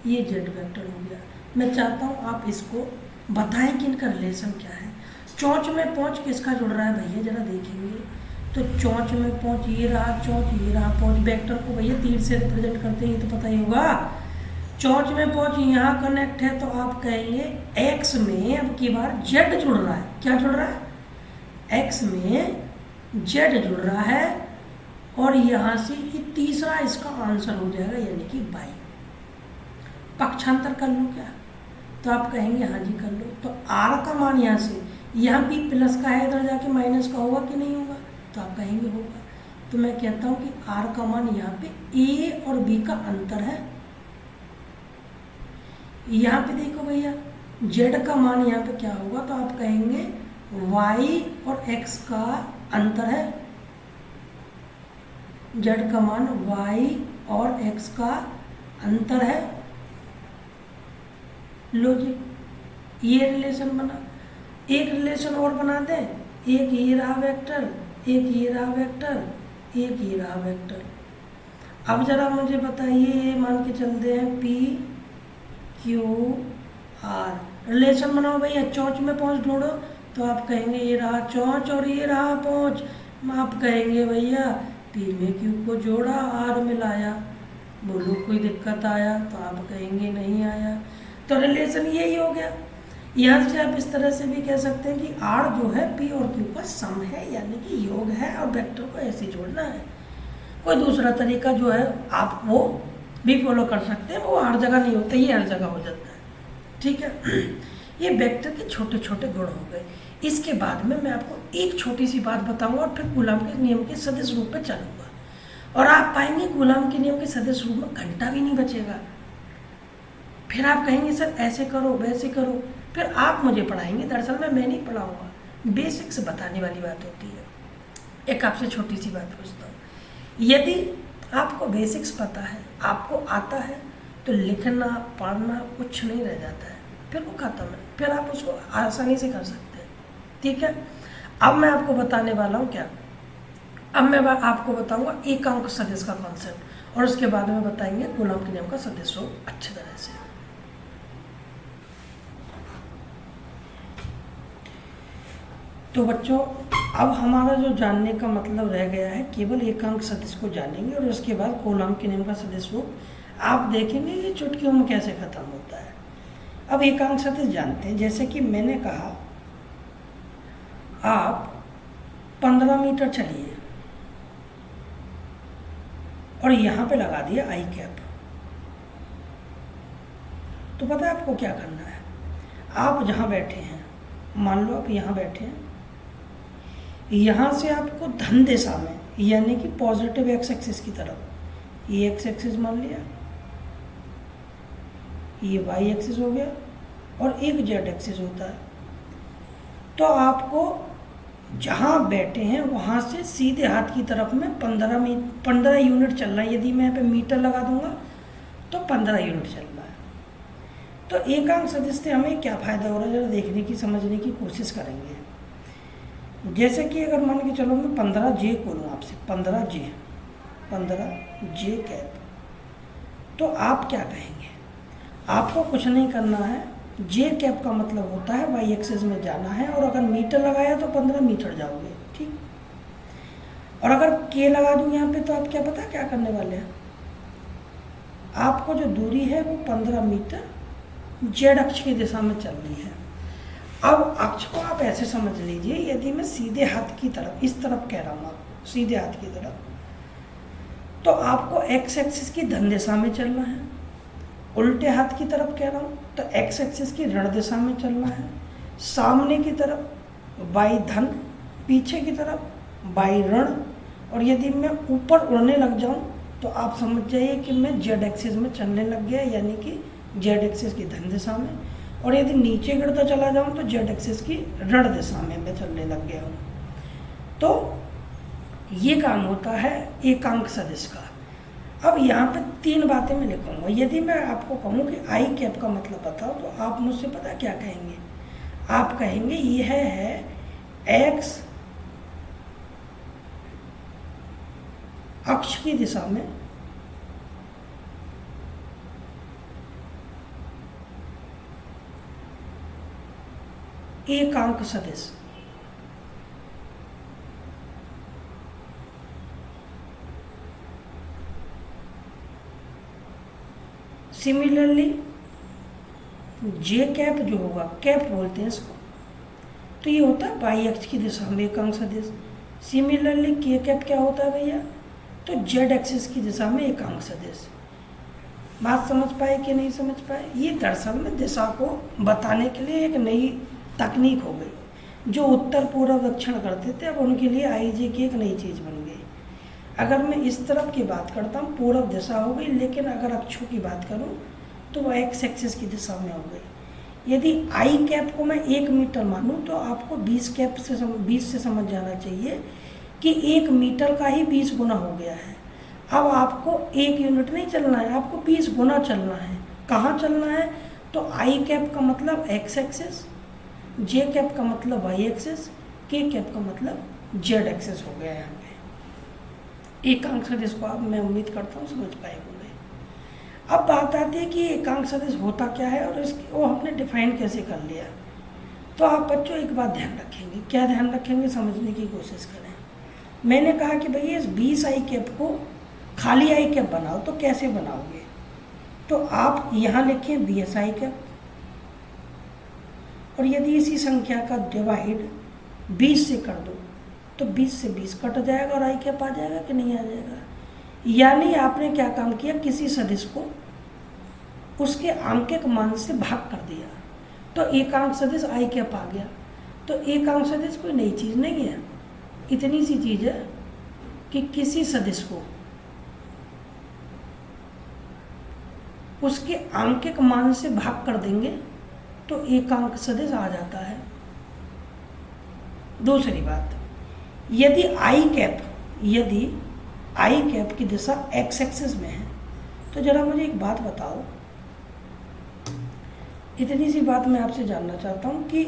ये जेड वेक्टर हो गया। मैं चाहता हूँ आप इसको बताएं कि इनका रिलेशन क्या है। चोंच में पौंच किसका जुड़ रहा है भैया, जरा देखेंगे तो चोंच में पौंच, ये रहा चोंच, ये रहा पौंच। वेक्टर को भैया तीर से रिप्रेजेंट करते हैं, ये तो पता ही होगा। चोंच में पौंच यहाँ कनेक्ट है, तो आप कहेंगे एक्स में अब की बार जेड जुड़ रहा है। क्या जुड़ रहा है? एक्स में जेड जुड़ रहा है, और यहाँ से ये तीसरा इसका आंसर हो जाएगा, यानी कि वाई। पक्षांतर कर लूँ क्या? तो आप कहेंगे हाँ जी कर लो। तो आर का मान यहाँ से, यहाँ भी प्लस का है, इधर जाके माइनस का होगा कि नहीं होगा? तो आप कहेंगे होगा। तो मैं कहता हूँ कि आर का मान यहाँ पे ए और बी का अंतर है। यहाँ पे देखो भैया जेड का मान यहाँ पे क्या होगा, तो आप कहेंगे वाई और एक्स का अंतर है। जेड का मान वाई और एक्स का अंतर है। लो जी, ये रिलेशन बना। एक रिलेशन और बना दें, एक ये रहा वेक्टर, एक ये रहा वेक्टर, एक ये रहा वेक्टर। अब जरा मुझे बताइए, मान के चलते हैं पी क्यू आर। रिलेशन बनाओ भैया, चोंच में पहुंच ढूंढो, तो आप कहेंगे ये रहा चोंच और ये रहा पहुंच। आप कहेंगे भैया पी में क्यू को जोड़ा, आर में लाया, बोलो कोई दिक्कत आया? तो आप कहेंगे नहीं आया। तो रिलेशन यही हो गया। यहाँ से आप इस तरह से भी कह सकते हैं कि आर जो है पी और क्यू का सम है, यानी कि योग है, और वेक्टर को ऐसे जोड़ना है। कोई दूसरा तरीका जो है आप वो भी फॉलो कर सकते हैं, वो हर जगह नहीं होता, ये हर जगह हो जाता है। ठीक है, ये वेक्टर के छोटे छोटे गुण हो गए। इसके बाद में मैं आपको एक छोटी सी बात बताऊंगा और फिर कूलम के नियम के सदिश रूप पे चलूंगा, और आप पाएंगे कूलम के नियम के सदिश रूप में घंटा भी नहीं बचेगा। फिर आप कहेंगे सर ऐसे करो वैसे करो, फिर आप मुझे पढ़ाएंगे। दरअसल में मैं नहीं पढ़ाऊंगा, बेसिक्स बताने वाली बात होती है। एक आपसे छोटी सी बात पूछता हूँ, यदि आपको बेसिक्स पता है, आपको आता है, तो लिखना पढ़ना कुछ नहीं रह जाता है, फिर वो खत्म है, फिर आप उसको आसानी से कर सकते हैं। ठीक है, अब मैं आपको बताने वाला हूँ क्या, अब मैं आपको बताऊंगा एकांक सदिश का कॉन्सेप्ट, और उसके बाद में बताएंगे कूलम के नियम का सदिश रूप अच्छी तरह से। तो बच्चों, अब हमारा जो जानने का मतलब रह गया है, केवल एकांक सदिश को जानेंगे और उसके बाद कूलम के नियम का सदिश रूप आप देखेंगे ये चुटकियों में कैसे खत्म होता है। अब एकांक सदिश जानते हैं, जैसे कि मैंने कहा आप 15 मीटर चलिए और यहाँ पे लगा दिया आई कैप, तो पता है आपको क्या करना है। आप जहाँ बैठे हैं, मान लो आप यहाँ बैठे हैं, यहाँ से आपको धन दिशा में, यानी कि पॉजिटिव एक्स एक्सिस की तरफ, ये एक्स एक्सिस मान लिया, ये वाई एक्सिस हो गया, और एक जेड एक्सिस होता है। तो आपको जहाँ बैठे हैं वहाँ से सीधे हाथ की तरफ में 15 यूनिट चल रहा है। यदि मैं यहाँ पे मीटर लगा दूंगा तो 15 यूनिट चल रहा है। तो एकांक सदिश से हमें क्या फ़ायदा हो रहा है, जरा देखने की समझने की कोशिश करेंगे। जैसे कि अगर मान के चलो मैं 15 जे बोलूँ आपसे, 15 जे कैप, तो आप क्या कहेंगे, आपको कुछ नहीं करना है। जे कैप का मतलब होता है वाई एक्सिस में जाना है, और अगर मीटर लगाया तो 15 मीटर जाओगे। ठीक, और अगर के लगा दूँ यहाँ पे, तो आप क्या पता क्या करने वाले हैं, आपको जो दूरी है वो 15 मीटर जेड अक्ष की दिशा में चल रही है। अब अक्ष को आप ऐसे समझ लीजिए, यदि मैं सीधे हाथ की तरफ, इस तरफ कह रहा हूँ आपको, सीधे हाथ की तरफ, तो आपको एक्स एक्सिस की धन दिशा में चलना है। उल्टे हाथ की तरफ कह रहा हूँ तो एक्स एक्सिस की ऋण दिशा में चलना है। सामने की तरफ वाई धन, पीछे की तरफ वाई ऋण, और यदि मैं ऊपर उड़ने लग जाऊँ तो आप समझ जाइए कि मैं जेड एक्सिस में चलने लग गया, यानी कि जेड एक्सिस की धन दिशा में। और यदि नीचे गिरता चला जाऊँ तो जेड एक्सिस की ऋण दिशा में मैं चलने लग गया हूँ। तो ये काम होता है एकांक सदिश का। अब यहाँ पे 3 बातें मैं लिखूंगा। यदि मैं आपको कहूँ कि आई कैप का मतलब बताओ, तो आप मुझसे पता क्या कहेंगे, आप कहेंगे यह है एक्स अक्ष की दिशा में एकांक सदिश। सिमिलरली जे कैप जो होगा, कैप बोलते हैं इसको, तो ये होता है वाई एक्स की दिशा में एकांक सदिश। सिमिलरली के कैप क्या होता है भैया, तो जेड एक्सिस की दिशा में एकांक सदिश। बात समझ पाए कि नहीं समझ पाए? ये दरअसल में दिशा को बताने के लिए एक नई तकनीक हो गई। जो उत्तर पूर्व दक्षिण करते थे, अब उनके लिए आईजे की एक नई चीज़ बन गई। अगर मैं इस तरफ की बात करता हूँ, पूर्व दिशा हो गई, लेकिन अगर अक्षों की बात करूँ तो वह एक्स एक्सिस की दिशा में हो गई। यदि आई कैप को मैं 1 मीटर मानूँ तो आपको 20 से समझ जाना चाहिए कि 1 मीटर का ही 20 गुना हो गया है। अब आपको 1 यूनिट नहीं चलना है, आपको 20 गुना चलना है। कहाँ चलना है? तो आई कैप का मतलब एक्स एक्सिस, जे कैप का मतलब वाई एक्सिस, के कैप का मतलब जेड एक्सिस हो गया यहाँ पे। एकांक सदिश को आप, मैं उम्मीद करता हूँ, समझ पाए होंगे। अब बात आती है कि एकांक सदिश होता क्या है और इसको हमने डिफाइन कैसे कर लिया। तो आप बच्चों एक बात ध्यान रखेंगे। क्या ध्यान रखेंगे? समझने की कोशिश करें। मैंने कहा कि भैया इस 20 आई कैप को खाली आई कैप बनाओ, तो कैसे बनाओगे? तो आप यहाँ लिखें 20 आई कैप, और यदि इसी संख्या का डिवाइड 20 से कर दो तो 20 से 20 कट जाएगा और आई कैप आ जाएगा कि नहीं आ जाएगा? यानी आपने क्या काम किया, किसी सदिश को उसके आंकिक मान से भाग कर दिया, तो एकांक सदिश आई कैप आ गया। तो एकांक सदिश कोई नई चीज़ नहीं है, इतनी सी चीज़ है कि किसी सदिश को उसके आंकिक मान से भाग कर देंगे तो एकांक सदिश आ जाता है। दूसरी बात, यदि आई कैप की दिशा एक्स एक्सिस में है, तो जरा मुझे एक बात बताओ, इतनी सी बात मैं आपसे जानना चाहता हूँ कि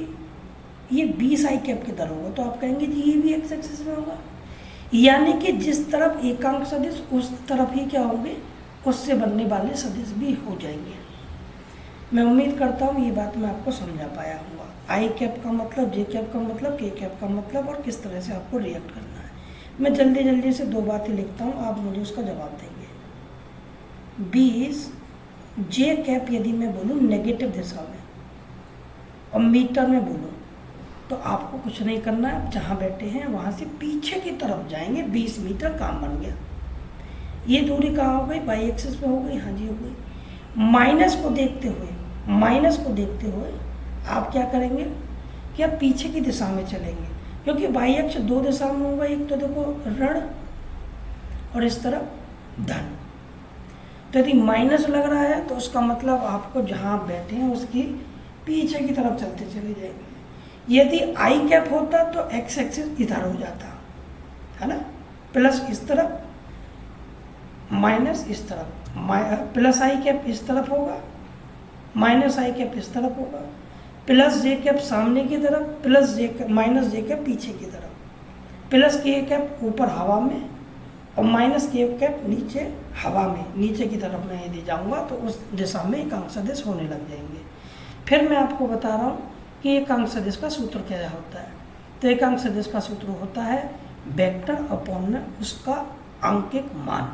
ये 20 आई कैप किधर होगा, तो आप कहेंगे जी ये भी एक्स एक्सिस में होगा, यानी कि जिस तरफ एकांक सदिश उस तरफ ही क्या होंगे, उससे बनने वाले सदिश भी हो जाएंगे। मैं उम्मीद करता हूँ ये बात मैं आपको समझा पाया हूँगा। आई कैप का मतलब, जे कैप का मतलब, के कैप का मतलब और किस तरह से आपको रिएक्ट करना है। मैं जल्दी जल्दी से 2 बातें लिखता हूँ, आप मुझे उसका जवाब देंगे। 20 जे कैप यदि मैं बोलूँ नेगेटिव दिशा में और मीटर में बोलूँ, तो आपको कुछ नहीं करना है, आप जहाँ बैठे हैं वहाँ से पीछे की तरफ जाएंगे, 20 मीटर, काम बन गया। ये दूरी कहाँ हो गई, वाई एक्सिस पे हो गई, हाँ जी हो गई। माइनस को देखते हुए आप क्या करेंगे कि आप पीछे की दिशा में चलेंगे, क्योंकि वाई अक्ष 2 दिशा में होगा, एक तो देखो ऋण और इस तरफ धन। तो यदि माइनस लग रहा है तो उसका मतलब आपको जहाँ बैठे हैं उसकी पीछे की तरफ चलते चले जाएंगे। यदि आई कैप होता तो एक्स एक्सिस इधर हो जाता है ना, प्लस इस तरफ, माइनस इस तरफ, प्लस आई कैप इस तरफ होगा, माइनस आई कैप इस तरफ होगा, प्लस जे कैप सामने की तरफ, प्लस जे कैप माइनस जे कैप पीछे की तरफ, प्लस के कैप ऊपर हवा में और माइनस के कैप नीचे हवा में, नीचे की तरफ मैं यदि जाऊंगा तो उस दिशा में एकांक सदिश होने लग जाएंगे। फिर मैं आपको बता रहा हूँ कि एकांक सदिश का सूत्र क्या होता है। तो एकांक सदिश का सूत्र होता है वेक्टर अपॉन उसका आंकिक मान।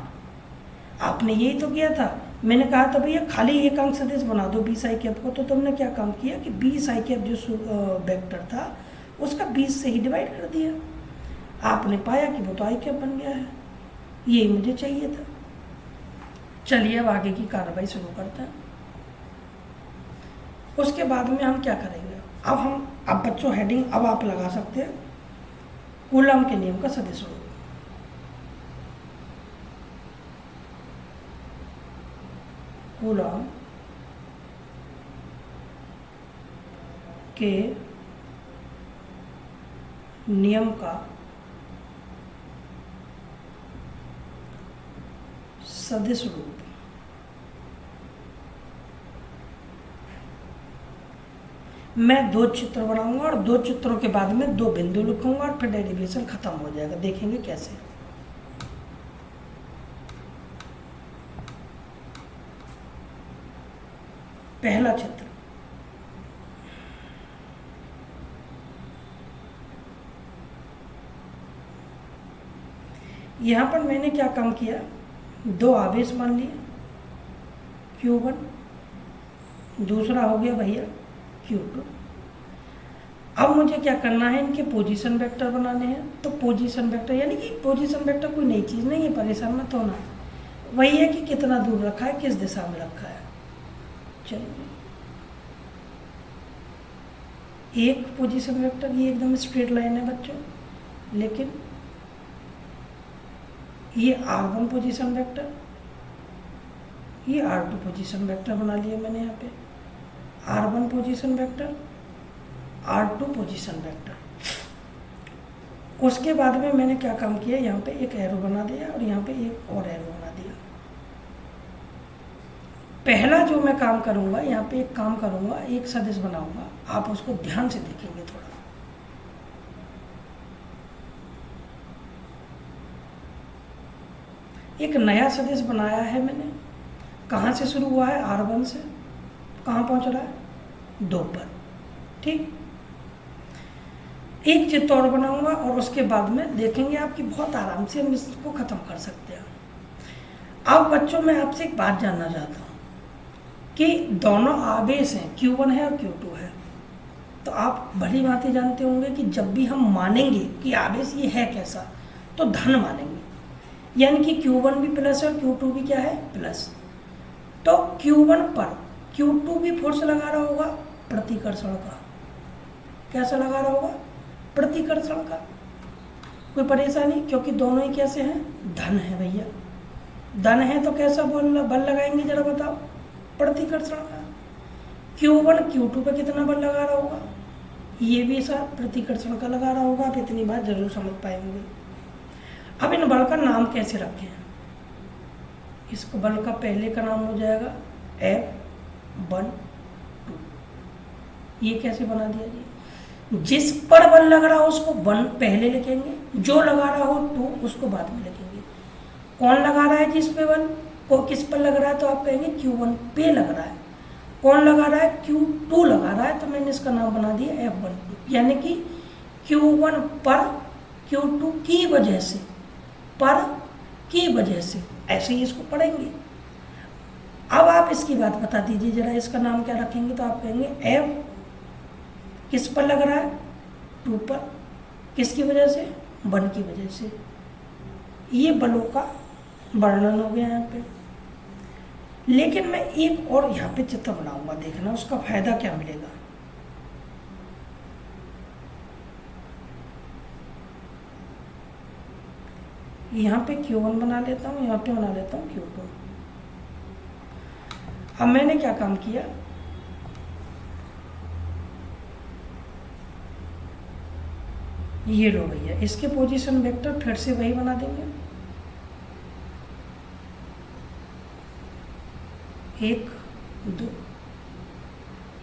आपने यही तो किया था, मैंने कहा था भैया खाली एकांक सदिश बना दो 20 आई कैप को, तो तुमने क्या काम किया कि 20 आई कैप जो वेक्टर था उसका 20 से ही डिवाइड कर दिया। आपने पाया कि वो तो आई कैप बन गया है, यही मुझे चाहिए था। चलिए अब आगे की कार्रवाई शुरू करते हैं। उसके बाद में हम क्या करेंगे, अब बच्चों हेडिंग अब आप लगा सकते हैं, कूलम के नियम का सदिश रूप। कूलम के नियम का सदिश रूप। मैं 2 चित्र बनाऊंगा और 2 चित्रों के बाद में 2 बिंदु लिखूंगा और फिर डेरिवेशन खत्म हो जाएगा। देखेंगे कैसे। पहला चित्र, यहां पर मैंने क्या काम किया, 2 आवेश मान लिए, Q1, दूसरा हो गया भैया Q2। अब मुझे क्या करना है, इनके पोजीशन वेक्टर बनाने हैं। तो पोजीशन वेक्टर यानी कि पोजीशन वेक्टर कोई नई चीज़ नहीं है, परेशान मत होना, वही है कि कितना दूर रखा है, किस दिशा में रखा है। चलिए, एक पोजीशन वेक्टर, ये एकदम स्ट्रेट लाइन है बच्चों, लेकिन ये R1 पोजीशन वेक्टर, ये R2 पोजीशन वेक्टर बना लिया मैंने यहाँ पे। R1 position vector, R2 position vector. उसके बाद में मैंने क्या काम किया, यहाँ पे एक एरो बना दिया और यहाँ पे एक और एरो बना दिया। पहला जो मैं काम करूँगा, यहाँ पे एक काम करूँगा, एक सदिश बनाऊँगा, आप उसको ध्यान से देखेंगे थोड़ा। एक नया सदिश बनाया है मैंने, कहाँ से शुरू हुआ है, R1 से, कहाँ पहुँच रहा है, 2 पर। ठीक, एक चित्र और बनाऊंगा और उसके बाद में देखेंगे आपकी बहुत आराम से हम इसको ख़त्म कर सकते हैं। अब बच्चों मैं आपसे एक बात जानना चाहता हूँ कि दोनों आवेश हैं, Q1 है और Q2 है। तो आप भली भांति जानते होंगे कि जब भी हम मानेंगे कि आवेश ये है कैसा, तो धन मानेंगे। यानी कि Q1 भी प्लस है और Q2 भी क्या है, प्लस। तो Q1 पर Q2 भी फोर्स लगा रहा होगा प्रतिकर्षण का। कैसा लगा रहा होगा, प्रतिकर्षण का। कोई परेशानी, क्योंकि दोनों ही कैसे हैं, धन है भैया। धन है तो कैसा बल लगाएंगे जरा बताओ, प्रतिकर्षण का। Q1 Q2 पे कितना बल लगा रहा होगा, ये भी सर प्रतिकर्षण का लगा रहा होगा। आप इतनी बात जरूर समझ पाएंगे। अब इन बल का नाम कैसे रखें, इस बल का पहले का नाम हो जाएगा F12। ये कैसे बना दिया जी, जिस पर बल लग रहा हो उसको 1 पहले लिखेंगे, जो लगा रहा हो 2 उसको बाद में लिखेंगे। कौन लगा रहा है जिस पे बल, को किस पर लग रहा है, तो आप कहेंगे Q1 पे लग रहा है। कौन लगा रहा है, Q2 लगा रहा है, तो मैंने इसका नाम बना दिया F12। यानी कि Q1 पर Q2 की वजह से, पर की वजह से, ऐसे ही इसको पढ़ेंगे। अब आप इसकी बात बता दीजिए जरा, इसका नाम क्या रखेंगे, तो आप कहेंगे F किस पर लग रहा है, 2 पर, किसकी वजह से, 1 की वजह से। ये बलों का वर्णन हो गया यहाँ पे। लेकिन मैं एक और यहाँ पे चित्र बनाऊंगा, देखना उसका फायदा क्या मिलेगा। यहाँ पे Q1 बना लेता हूँ, यहाँ पे बना लेता हूँ Q2। अब मैंने क्या काम किया, ये लो भैया, इसके पोजीशन वेक्टर फिर से वही बना देंगे, 1 2।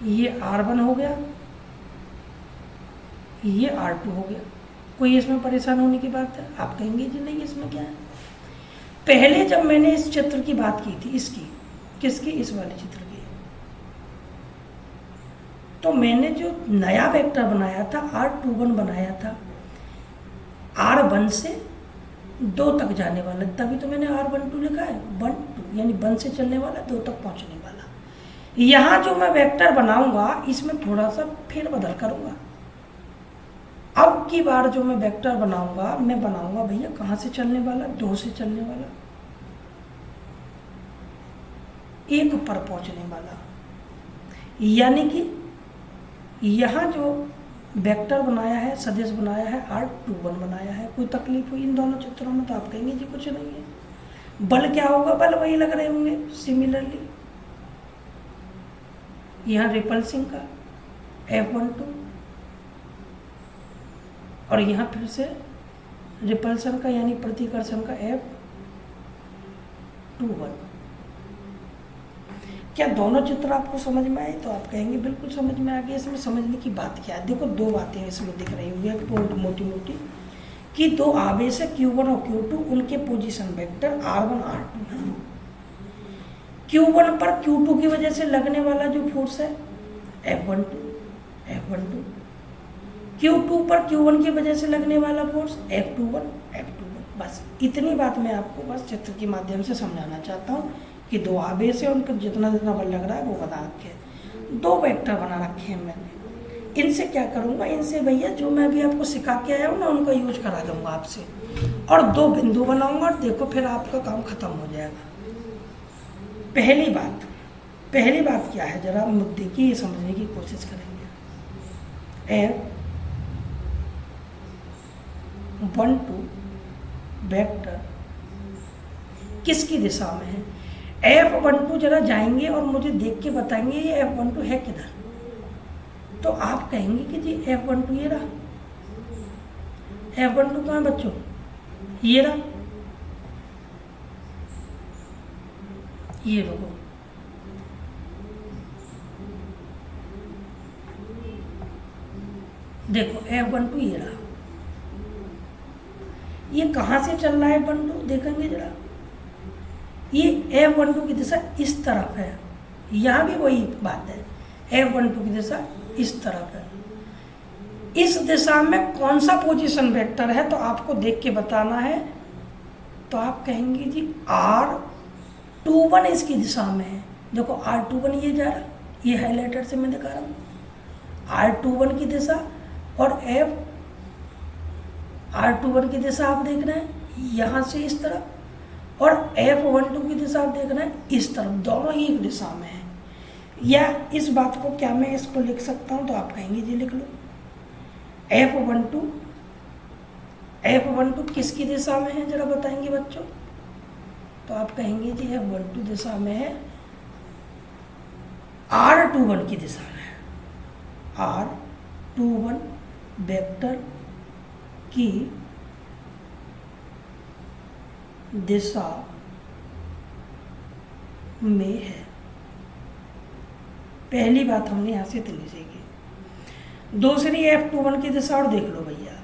ये R1 हो गया, ये R2 हो गया। कोई इसमें परेशान होने की बात है, आप कहेंगे जी नहीं इसमें क्या है। पहले जब मैंने इस चित्र की बात की थी, इसकी, किसकी, इस वाले चित्र की, तो मैंने जो नया वेक्टर बनाया था R21 बनाया था, R1 से 2 तक जाने वाला, तभी तो मैंने R12 लिखा है, 1 2, यानी 1 से चलने वाला, 2 तक पहुंचने वाला। यहाँ जो मैं वेक्टर बनाऊंगा इसमें थोड़ा सा फेरबदल करूंगा। अब की बार जो मैं वेक्टर बनाऊंगा, मैं बनाऊंगा भैया कहाँ से चलने वाला, 2 से चलने वाला, 1 पर पहुंचने वाला। यानी कि यहाँ जो वेक्टर बनाया है, सदिश बनाया है, R21 बनाया है। कोई तकलीफ हुई इन दोनों चित्रों में, तो आप कहेंगे जी कुछ नहीं है। बल क्या होगा, बल वही लग रहे होंगे सिमिलरली। यहाँ रिपल्सिंग का F12 और यहाँ फिर से रिपल्सन का यानी प्रतिकर्षण का F21। क्या दोनों चित्र आपको समझ में आए, तो आप कहेंगे बिल्कुल समझ में आ गया। इसमें समझने की बात क्या है, देखो 2 बातें इसमें दिख रही होंगी मोटी मोटी, कि 2 आवेश है Q1 और Q2, उनके पोजीशन वेक्टर R1 R2 है। Q1 पर Q2 की वजह से लगने वाला जो फोर्स है F12, Q2 पर Q1 की वजह से लगने वाला फोर्स F21। बस इतनी बात मैं आपको बस चित्र के माध्यम से समझाना चाहता हूँ कि 2 आवेश है, उन पर जितना जितना बल लग रहा है वो बता रखे। 2 वेक्टर बना रखे हैं मैंने। इनसे क्या करूँगा, इनसे भैया जो मैं अभी आपको सिखा के आया हूँ ना, उनका यूज करा दूँगा आपसे, और 2 बिंदु बनाऊँगा, और देखो फिर आपका काम खत्म हो जाएगा। पहली बात क्या है, जरा मुद्दे की ये समझने की कोशिश करेंगे। F12 वेक्टर किसकी दिशा में है, F12 जरा जाएंगे और मुझे देख के बताएंगे ये F12 है किधर। तो आप कहेंगे कि जी F12 ये रहा, F12 कहाँ है बच्चों, ये रहा, ये लोगों, देखो F12 ये रहा। ये कहाँ से चल रहा है F12, देखेंगे जरा, ये F12 की दिशा इस तरफ है, यहाँ भी वही बात है, F12 की दिशा इस तरफ है। इस दिशा में कौन सा पोजीशन वेक्टर है, तो आपको देख के बताना है। तो आप कहेंगे जी R21 इसकी दिशा में है। देखो R21 ये जा रहा, ये हाईलाइटर से मैं दिखा रहा हूँ, R21 की दिशा, और R21 की दिशा आप देख रहे हैं यहाँ से इस तरफ, और F12 की दिशा आप देख रहे हैं इस तरफ, दोनों ही एक दिशा में है। या इस बात को क्या मैं इसको लिख सकता हूँ, तो आप कहेंगे जी लिख लो। F12 किसकी दिशा में है जरा बताएंगे बच्चों, तो आप कहेंगे जी F12 दिशा में है R21 की दिशा में है। R21 वेक्टर की दिशा में है। पहली बात हमने यहाँ से इतनी सीखी। दूसरी F21 की दिशा और देख लो भैया आप,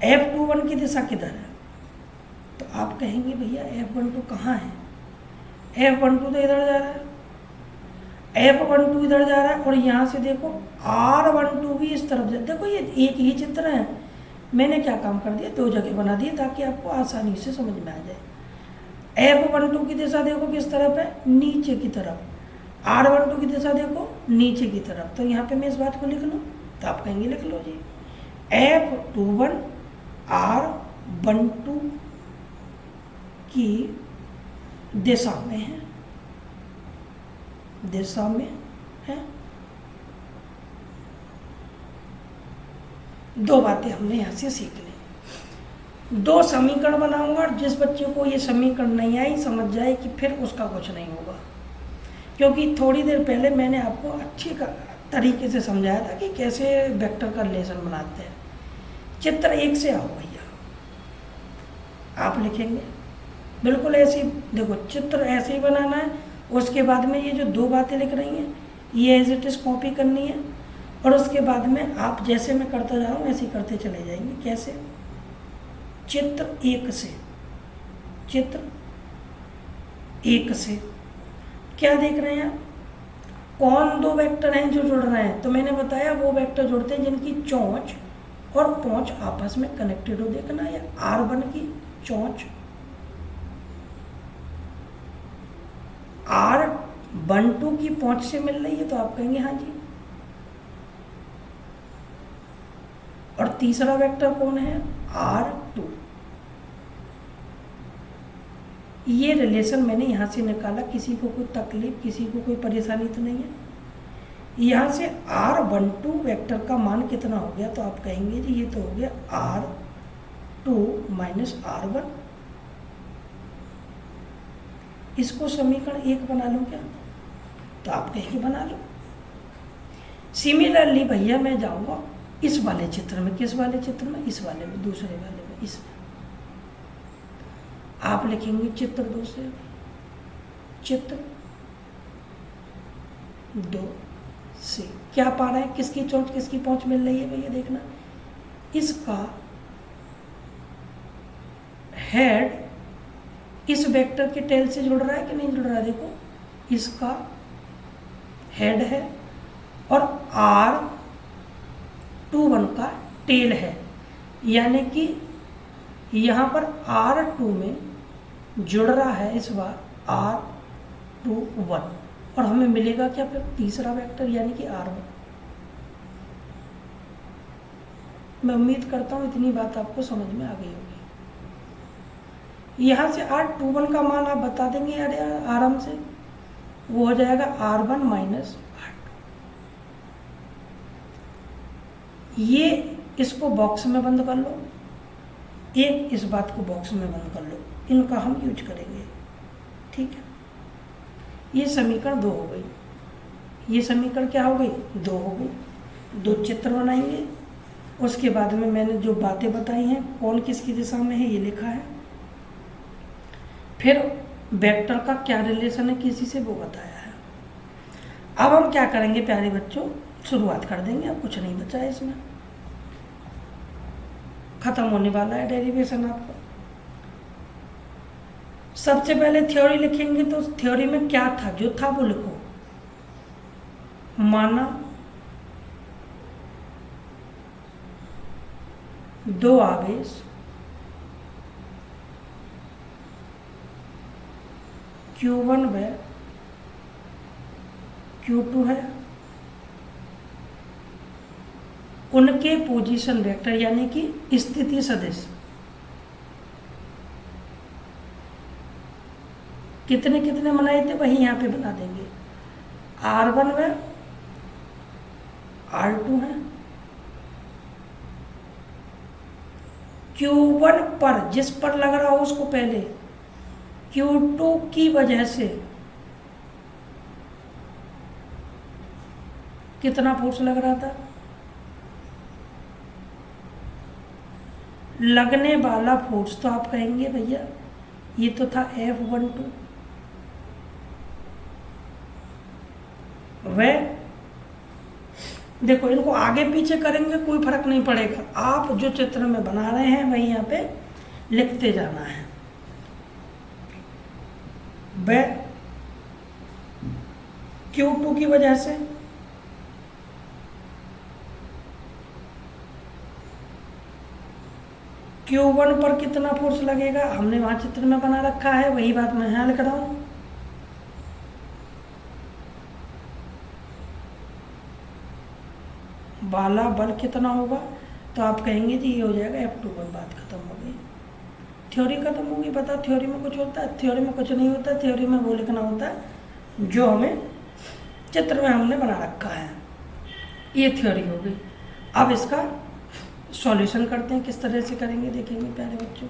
F21 की दिशा किधर है, तो आप कहेंगे भैया F12 कहाँ है, F12 तो इधर जा रहा है, F12 इधर जा रहा है, और यहाँ से देखो R12 भी इस तरफ जा। देखो ये एक ही चित्र है, मैंने क्या काम कर दिया, दो जगह बना दिए ताकि आपको आसानी से समझ में आ जाए। F12 की दिशा देखो किस तरफ है, नीचे की तरफ। R12 की दिशा देखो नीचे की तरफ। तो यहाँ पे मैं इस बात को लिख लूँ, तो आप कहेंगे लिख लो जी F21 R12 की दिशा में है, दिशा में है। दो बातें हमने यहाँ से सीख ली। दो समीकरण बनाऊंगा, और जिस बच्चे को ये समीकरण नहीं आई समझ जाए कि फिर उसका कुछ नहीं होगा, क्योंकि थोड़ी देर पहले मैंने आपको अच्छी तरीके से समझाया था कि कैसे वेक्टर का रिलेशन बनाते हैं। चित्र एक से आओ भैया, आप लिखेंगे बिल्कुल ऐसे ही। देखो चित्र ऐसे ही बनाना है, उसके बाद में ये जो दो बातें लिख रही हैं ये एज इट इज कॉपी करनी है, और उसके बाद में आप जैसे मैं करता जा रहा हूँ ऐसे ही करते चले जाएंगे। कैसे, चित्र एक से, चित्र एक से क्या देख रहे हैं आप, कौन दो वेक्टर हैं जो जुड़ रहे हैं, तो मैंने बताया वो वेक्टर जुड़ते हैं जिनकी चोंच और पोंच आपस में कनेक्टेड हो। देखना या R1 की चोंच R12 की पोंच से मिल रही है, तो आप कहेंगे हाँ जी। और तीसरा वेक्टर कौन है, R2। ये रिलेशन मैंने यहाँ से निकाला, किसी को कोई तकलीफ, किसी को कोई परेशानी तो नहीं है। यहाँ से R12 वेक्टर का मान कितना हो गया, तो आप कहेंगे जी ये तो हो गया R2 माइनस R1। इसको समीकरण एक बना लो क्या, तो आप कहेंगे बना लो। सिमिलरली भैया मैं जाऊंगा इस वाले चित्र में, किस वाले चित्र में, इस वाले में, दूसरे वाले में, इसमें आप लिखेंगे चित्र दो से, चित्र दो से क्या पा रहे हैं, किसकी चोंच किसकी पहुंच मिल रही है भैया, देखना इसका हेड इस वेक्टर के टेल से जुड़ रहा है कि नहीं जुड़ रहा है। देखो इसका हेड है और R21 का टेल है, यानी कि यहाँ पर R2 में जुड़ रहा है इस बार R21, और हमें मिलेगा क्या फिर, तीसरा वेक्टर यानी कि R1। मैं उम्मीद करता हूँ इतनी बात आपको समझ में आ गई होगी। यहाँ से R21 का मान आप बता देंगे यार आराम से, वो हो जाएगा R1 माइनस R2। ये इसको बॉक्स में बंद कर लो, एक इस बात को बॉक्स में बंद कर लो, इनका हम यूज करेंगे, ठीक है। ये समीकरण दो हो गई, ये समीकरण क्या हो गई, दो हो गई। दो चित्र बनाएंगे, उसके बाद में मैंने जो बातें बताई हैं कौन किसकी दिशा में है ये लिखा है, फिर वेक्टर का क्या रिलेशन है किसी से वो बताया है। अब हम क्या करेंगे प्यारे बच्चों, शुरुआत कर देंगे, अब कुछ नहीं बचा है इसमें, खत्म होने वाला है डेरिवेशन आपका। सबसे पहले थ्योरी लिखेंगे, तो थ्योरी में क्या था, जो था वो लिखो। माना दो आवेश Q1 व Q2 है, उनके पोजीशन वेक्टर यानी कि स्थिति सदिश कितने कितने बनाए थे वही यहाँ पे बना देंगे। R1 व R2 है, Q1 पर जिस पर लग रहा हो उसको पहले, Q2 की वजह से कितना फोर्स लग रहा था, लगने वाला फोर्स तो आप कहेंगे भैया ये तो था F12, वह देखो इनको आगे पीछे करेंगे कोई फर्क नहीं पड़ेगा, आप जो चित्र में बना रहे हैं वही यहाँ पे लिखते जाना है। वह Q2 की वजह से Q1 पर कितना फोर्स लगेगा हमने वहां चित्र में बना रखा है, वही बात मैं यहाँ लिख रहा हूं। वाला बल कितना होगा तो आप कहेंगे जी ये हो जाएगा F21, बात खत्म हो गई, थ्योरी खत्म होगी। बता थ्योरी में कुछ होता है? थ्योरी में कुछ नहीं होता, थ्योरी में वो लिखना होता है जो हमें चित्र में हमने बना रखा है। ये थ्योरी हो गई। अब इसका सॉल्यूशन करते हैं, किस तरह से करेंगे देखेंगे प्यारे बच्चों।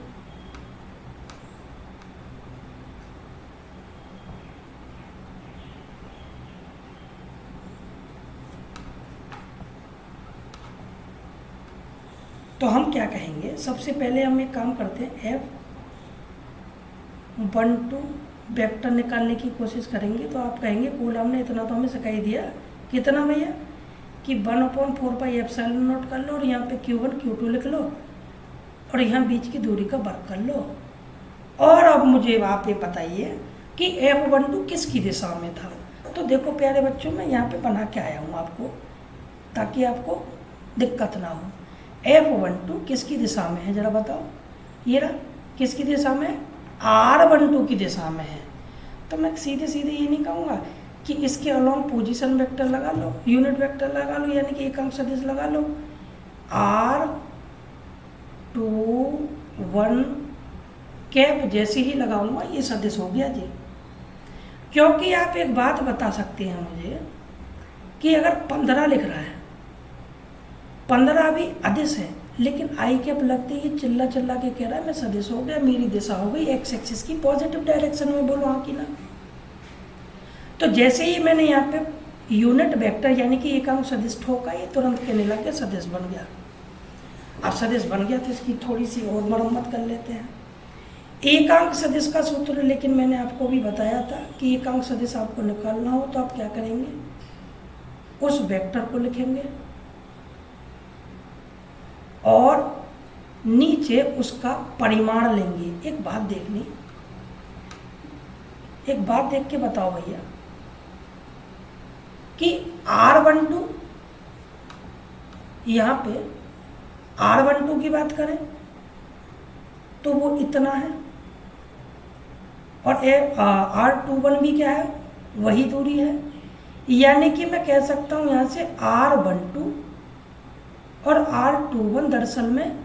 तो हम क्या कहेंगे, सबसे पहले हम एक काम करते हैं, F12 वेक्टर निकालने की कोशिश करेंगे। तो आप कहेंगे कूलम ने इतना तो हमें सिखाई दिया, कितना भैया कि 1/4πε0 कर लो और यहाँ पे Q1 Q2 लिख लो और यहाँ बीच की दूरी का वर्ग कर लो। और अब मुझे आप ये बताइए कि F12 किसकी दिशा में था। तो देखो प्यारे बच्चों मैं यहाँ पे बना के आया हूँ आपको, ताकि आपको दिक्कत ना हो। F12 किसकी दिशा में है जरा बताओ, ये रहा किसकी दिशा में, R12 की दिशा में है। तो मैं सीधे सीधे ये नहीं कहूँगा कि इसके अलोंग पोजीशन वेक्टर लगा लो, यूनिट वेक्टर लगा लो, यानी कि एक अंक सदिश लगा लो, R21 कैप जैसे ही लगाऊंगा ये सदिश हो गया जी। क्योंकि आप एक बात बता सकते हैं मुझे कि अगर 15 लिख रहा है, 15 भी अदिश है, लेकिन आई कैप लगते ही चिल्ला चिल्ला के कह रहा है मैं सदिश हो गया, मेरी दिशा हो गई एक्स एक्सिस की पॉजिटिव डायरेक्शन में, बोलो हाँ कि ना। तो जैसे ही मैंने यहाँ पे यूनिट वेक्टर यानी कि एक अंक सदिश ठोका, ये तुरंत कहने लग गया सदिश बन गया। अब सदिश बन गया तो इसकी थोड़ी सी और मरम्मत कर लेते हैं। एकांक सदिश का सूत्र लेकिन मैंने आपको भी बताया था कि एकांक सदिश आपको निकालना हो तो आप क्या करेंगे, उस वेक्टर को लिखेंगे और नीचे उसका परिमाण लेंगे। एक बात देखनी, एक बात देख के बताओ भैया कि R12 यहाँ पे R12 की बात करें तो वो इतना है और R21 भी क्या है, वही दूरी है। यानी कि मैं कह सकता हूँ यहाँ से R12 और R21 दरअसल में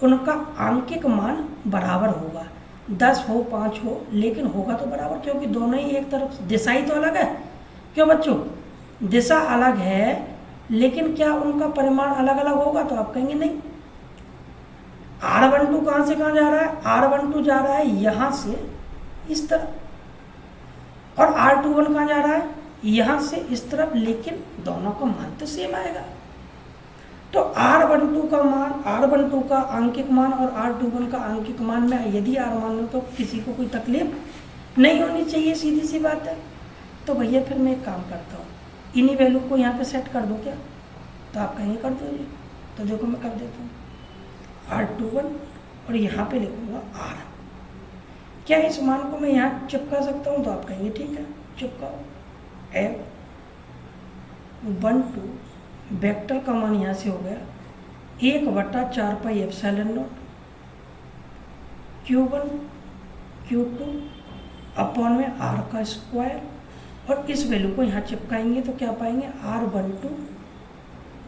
उनका आंकिक मान बराबर होगा, 10 हो 5 हो, लेकिन होगा तो बराबर, क्योंकि दोनों ही एक तरफ, दिशा ही तो अलग है। क्यों बच्चों, दिशा अलग है लेकिन क्या उनका परिमाण अलग अलग होगा, तो आप कहेंगे नहीं। R12 कहाँ से कहाँ जा रहा है, R12 जा रहा है यहाँ से इस तरफ और R21 कहाँ जा रहा है, यहाँ से इस तरफ, लेकिन दोनों का मान तो सेम आएगा। तो R12 का मान, R12 का आंकिक मान और R21 का आंकिक मान में यदि R मान लो तो किसी को कोई तकलीफ नहीं होनी चाहिए, सीधी सी बात है। तो भैया फिर मैं एक काम करता हूँ, इन्हीं वैल्यू को यहाँ पे सेट कर दो क्या, तो आप कहेंगे कर दो जी। तो देखो मैं कर देता हूँ R21 और यहाँ पे लिखूँगा R। क्या इस मान को मैं यहाँ चिपका सकता हूँ, तो आप कहेंगे ठीक है चिपकाओ। F12 वेक्टर का मान यहाँ से हो गया 1/4πε0 Q1 Q2 अपॉन में R का स्क्वायर, और इस वैल्यू को यहाँ चिपकाएंगे तो क्या पाएंगे, R12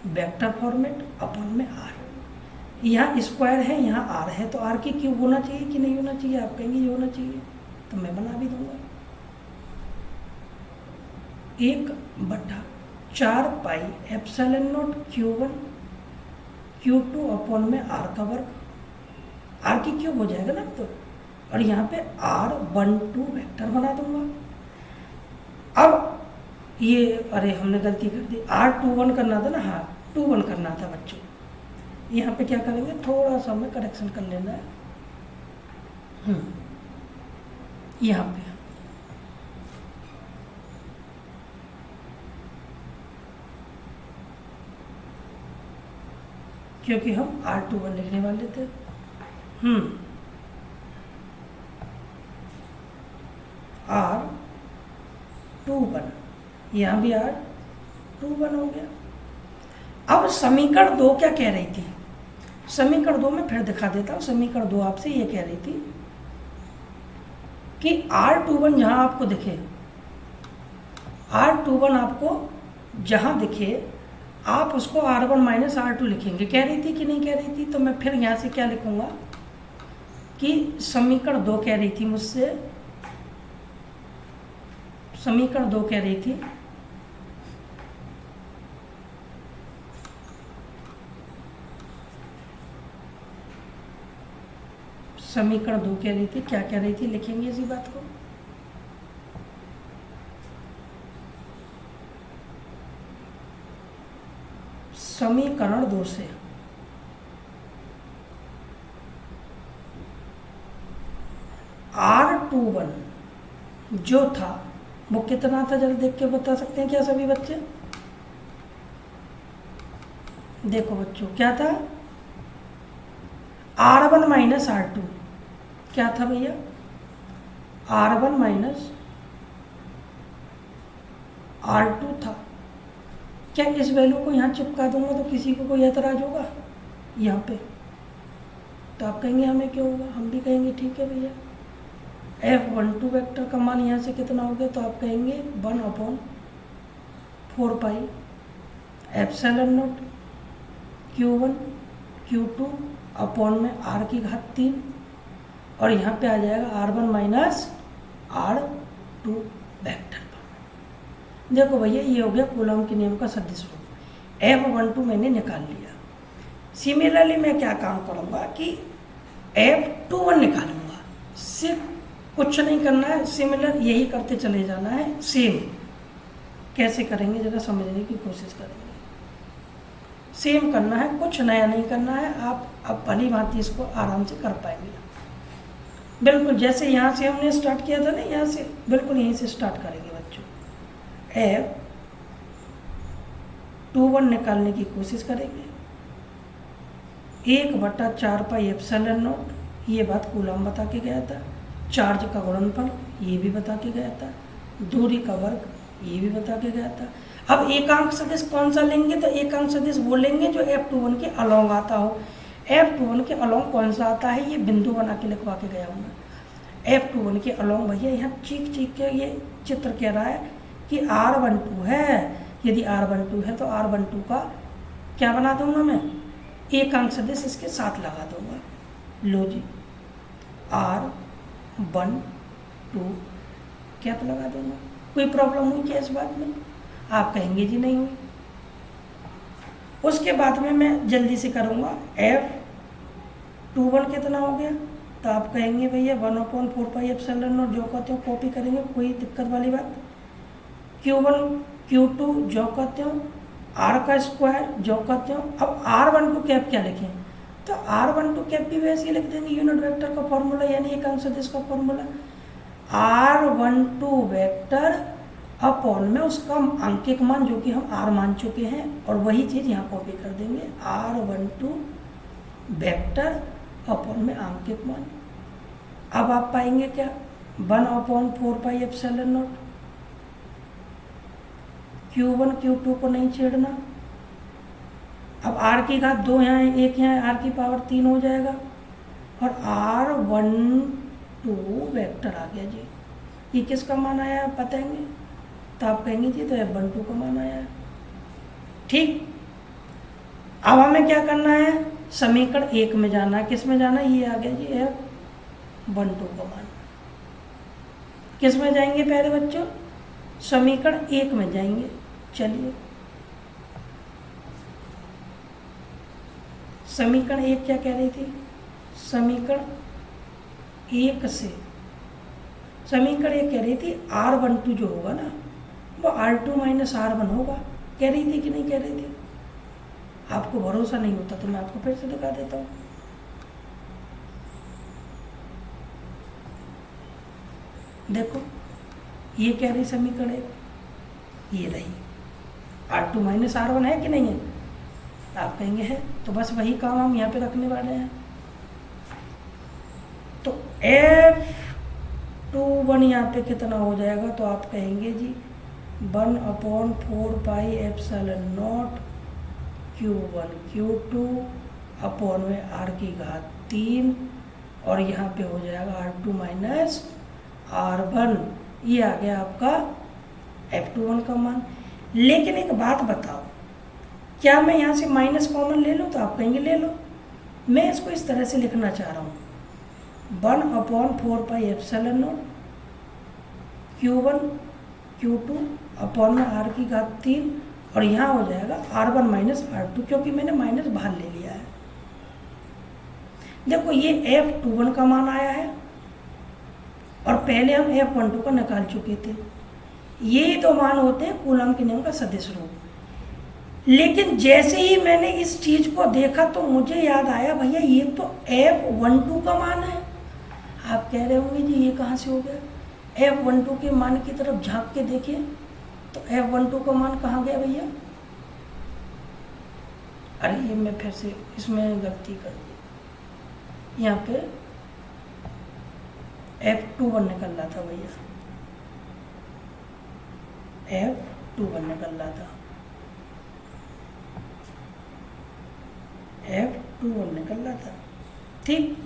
वेक्टर फॉर्मेट अपॉन में R। यहाँ स्क्वायर है यहाँ R है, तो R की क्यूब होना चाहिए कि नहीं होना चाहिए, आप कहेंगे ये होना चाहिए, तो मैं बना भी दूंगा। 1/4 pi epsilon not Q1 Q2 upon में R का वर्ग, R की क्यूब हो जाएगा ना तो, और यहाँ पे R12 वेक्टर बना दूंगा। अब ये, अरे हमने गलती कर दी, R21 करना था ना, हाँ 21 करना था बच्चों। यहाँ पे क्या करेंगे, थोड़ा सा हमें करेक्शन कर लेना है। यहाँ पे क्योंकि हम R21 लिखने वाले थे। R21, यहाँ भी R21 हो गया। अब समीकरण 2 क्या कह रही थी, समीकरण 2 में फिर दिखा देता हूँ। समीकरण 2 आपसे ये कह रही थी कि R21 जहाँ आपको दिखे, R21 आपको जहाँ दिखे आप उसको R1 माइनस R2 लिखेंगे। कह रही थी कि नहीं कह रही थी? तो मैं फिर यहाँ से क्या लिखूँगा कि समीकरण 2 कह रही थी मुझसे, समीकरण 2 कह रही थी समीकरण 2 कह रही थी, क्या कह रही थी, लिखेंगे इसी बात को। समीकरण 2 से R21 जो था वो कितना था, जरा देख के बता सकते हैं क्या सभी बच्चे? देखो बच्चों, क्या था, R1 माइनस R2 क्या था भैया, R1 माइनस R2 था। क्या इस वैल्यू को यहाँ चिपका दूंगा तो किसी को कोई एतराज होगा यहाँ पे? तो आप कहेंगे हमें क्यों होगा, हम भी कहेंगे ठीक है भैया। F12 वेक्टर का मान यहाँ से कितना हो गया, तो आप कहेंगे 1/4 pi epsilon not Q1 Q2 upon में R की घात 3, और यहाँ पे आ जाएगा R1 माइनस R2 वेक्टर। देखो भैया ये हो गया कूलॉम के नियम का सदिश रूप। F12 मैंने निकाल लिया। सिमिलरली मैं क्या काम करूँगा कि F21 निकालूंगा। सिर्फ कुछ नहीं करना है, सिमिलर यही करते चले जाना है। सेम कैसे करेंगे जरा समझने की कोशिश करेंगे। सेम करना है, कुछ नया नहीं करना है। आप अब भली भांति इसको आराम से कर पाएंगे। बिल्कुल जैसे यहाँ से हमने स्टार्ट किया था ना, यहाँ से बिल्कुल यहीं से स्टार्ट करेंगे बच्चों। F21 निकालने की कोशिश करेंगे। 1/4 पाई एप्सिलॉन नॉट, ये बात कूलॉम बता के गया था। चार्ज का गुणनफल ये भी बता के गया था। दूरी का वर्ग ये भी बता के गया था। अब एकांक सदिश कौन सा लेंगे, तो एकांक सदिश वो लेंगे जो F21 के अलोंग आता हो। F21 के अलोंग कौन सा आता है, ये बिंदु बना के लिखवा के गया हूँ। F21 के अलोंग भैया यहाँ चीख चीख के ये चित्र कह रहा है कि R12 है। यदि R12 है तो R12 का क्या बना दूंगा मैं, एकांक सदिश इसके साथ लगा दूंगा। लो जी, R12 कैप लगा दूंगा। कोई प्रॉब्लम हुई क्या इस बात में? आप कहेंगे जी नहीं हुई। उसके बाद में मैं जल्दी से करूँगा। F21 कितना हो गया, तो आप कहेंगे भैया 1/4 पाई एप्सिलॉन नॉट, जो कहते हो कॉपी करेंगे, कोई दिक्कत वाली बात। Q1 Q2 जो कहते हो, R का स्क्वायर जो कहते हो। अब R12 कैप क्या लिखें, तो R12 कैप भी वैसे ही लिख देंगे, यूनिट वेक्टर का फॉर्मूला यानी एकांक सदिश का फॉर्मूला। R12 वेक्टर अपॉन में उसका अंकिक मान जो कि हम R मान चुके हैं, और वही चीज़ यहाँ कॉपी कर देंगे। R12 वेक्टर अपॉन में अंकिक मान। अब आप पाएंगे क्या, 1/4 pi epsilon not. Q1 Q2 को नहीं छेड़ना। अब R की घात 2 यहाँ है, 1 यहाँ है, R की पावर 3 हो जाएगा, और R12 वेक्टर आ गया जी। ये किसका मान आया आप बताएंगे, तो आप कहेंगे जी तो F12 का मान आया है। ठीक, अब हमें क्या करना है, समीकरण 1 में जाना है। किस में जाना है, ये आ गया जी F12 का मान। किस में जाएंगे पहले बच्चों, समीकरण 1 में जाएंगे। चलिए, समीकरण 1 क्या कह रही थी? समीकरण 1 से समीकरण 1 कह रही थी R12 जो होगा ना वो R2 माइनस R1 होगा। कह रही थी कि नहीं कह रही थी? आपको भरोसा नहीं होता तो मैं आपको फिर से दिखा देता हूँ। देखो, ये कह रही समीकरण 1, ये रही R2 माइनस R1 है कि नहीं है? आप कहेंगे है, तो बस वही काम हम यहाँ पे रखने वाले हैं। तो F21 यहाँ पे कितना हो जाएगा? तो आप कहेंगे जी 1/4πε0 Q1 Q2 अपॉन में R3 और यहाँ पे हो जाएगा R2 माइनस R1। ये आ गया आपका F21 का मान। लेकिन एक बात बताओ, क्या मैं यहाँ से माइनस कॉमन ले लूँ? तो आप कहेंगे ले लो। मैं इसको इस तरह से लिखना चाह रहा हूँ 1/4πε0 Q1 Q2 अपॉन में R3 और यहाँ हो जाएगा R1 माइनस R2, क्योंकि मैंने माइनस बाहर ले लिया है। देखो, ये F21 का मान आया है और पहले हम F12 का निकाल चुके थे। ये दो मान होते हैं कूलम के नियम का सदिश रूप। लेकिन जैसे ही मैंने इस चीज को देखा तो मुझे याद आया, भैया ये तो F12 का मान है। आप कह रहे होंगे जी ये कहाँ से हो गया? F12 के मान की तरफ झांक के देखिए तो F12 का मान कहाँ गया भैया? अरे ये मैं फिर से इसमें गलती कर दी, यहाँ पे F21 निकल रहा था भैया, F21 निकल रहा था, F21 निकल रहा था। ठीक,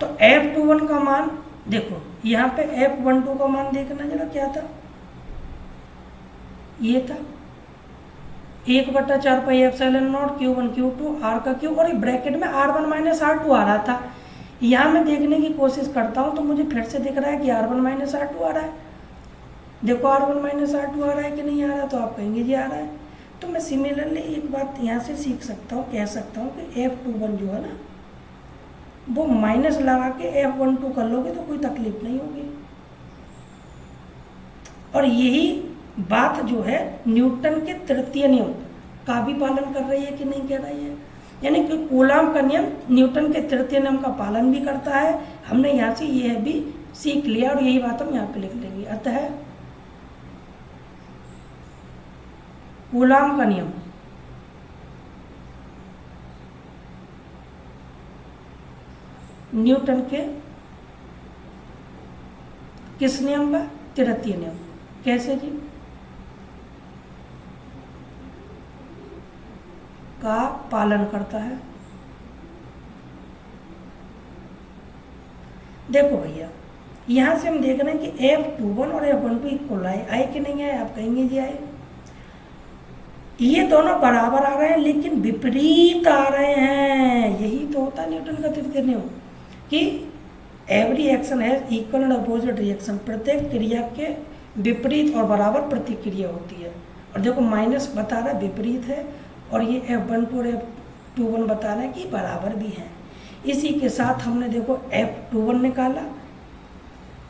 तो F21 का मान देखो, यहाँ पे F12 का मान देखना जरा क्या था? ये था 1/4πε0 Q1 Q2 R का क्यूब और ब्रैकेट में R1 माइनस R2 आ रहा था। यहाँ मैं देखने की कोशिश करता हूँ तो मुझे फिर से दिख रहा है कि R1 माइनस R2 आ रहा है। देखो R1 माइनस R2 आ रहा है कि नहीं आ रहा? तो आप कहेंगे जी आ रहा है। तो मैं सिमिलरली एक बात यहाँ से सीख सकता हूँ, कह सकता हूँ कि F21 जो है ना वो माइनस लगा के F12 कर लोगे तो कोई तकलीफ नहीं होगी। और यही बात जो है न्यूटन के तृतीय नियम का भी पालन कर रही है कि नहीं कर रही है? यानी कि कूलॉम का नियम न्यूटन के तृतीय नियम का पालन भी करता है। हमने यहाँ से यह भी सीख लिया और यही बात हम यहाँ पे लिख लेंगे। अतः कूलॉम का नियम न्यूटन के किस नियम का? तृतीय नियम। कैसे जी? का पालन करता है। देखो भैया, यहां से हम देख रहे हैं कि F21 और F12 इक्वल आए कि नहीं आए? आप कहेंगे जी आए। ये दोनों बराबर आ रहे हैं लेकिन विपरीत आ रहे हैं। यही तो होता है न्यूटन का तृतीय नियम कि every action has equal and opposite reaction. प्रत्येक क्रिया के विपरीत और बराबर प्रतिक्रिया होती है। और देखो माइनस बता रहा है विपरीत है और ये F12 और F21 बता रहे हैं कि बराबर भी हैं। इसी के साथ हमने देखो F21 निकाला,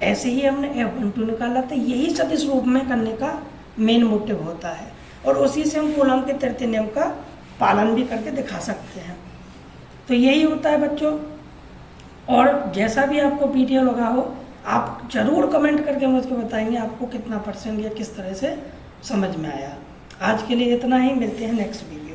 ऐसे ही हमने F12 निकाला। तो यही सदिश रूप में करने का मेन मोटिव होता है और उसी से हम कूलॉम के तृतीय नियम का पालन भी करके दिखा सकते हैं। तो यही होता है बच्चों। और जैसा भी आपको वीडियो लगा हो आप ज़रूर कमेंट करके मुझको बताएंगे आपको कितना % या किस तरह से समझ में आया। आज के लिए इतना ही, मिलते हैं नेक्स्ट वीडियो।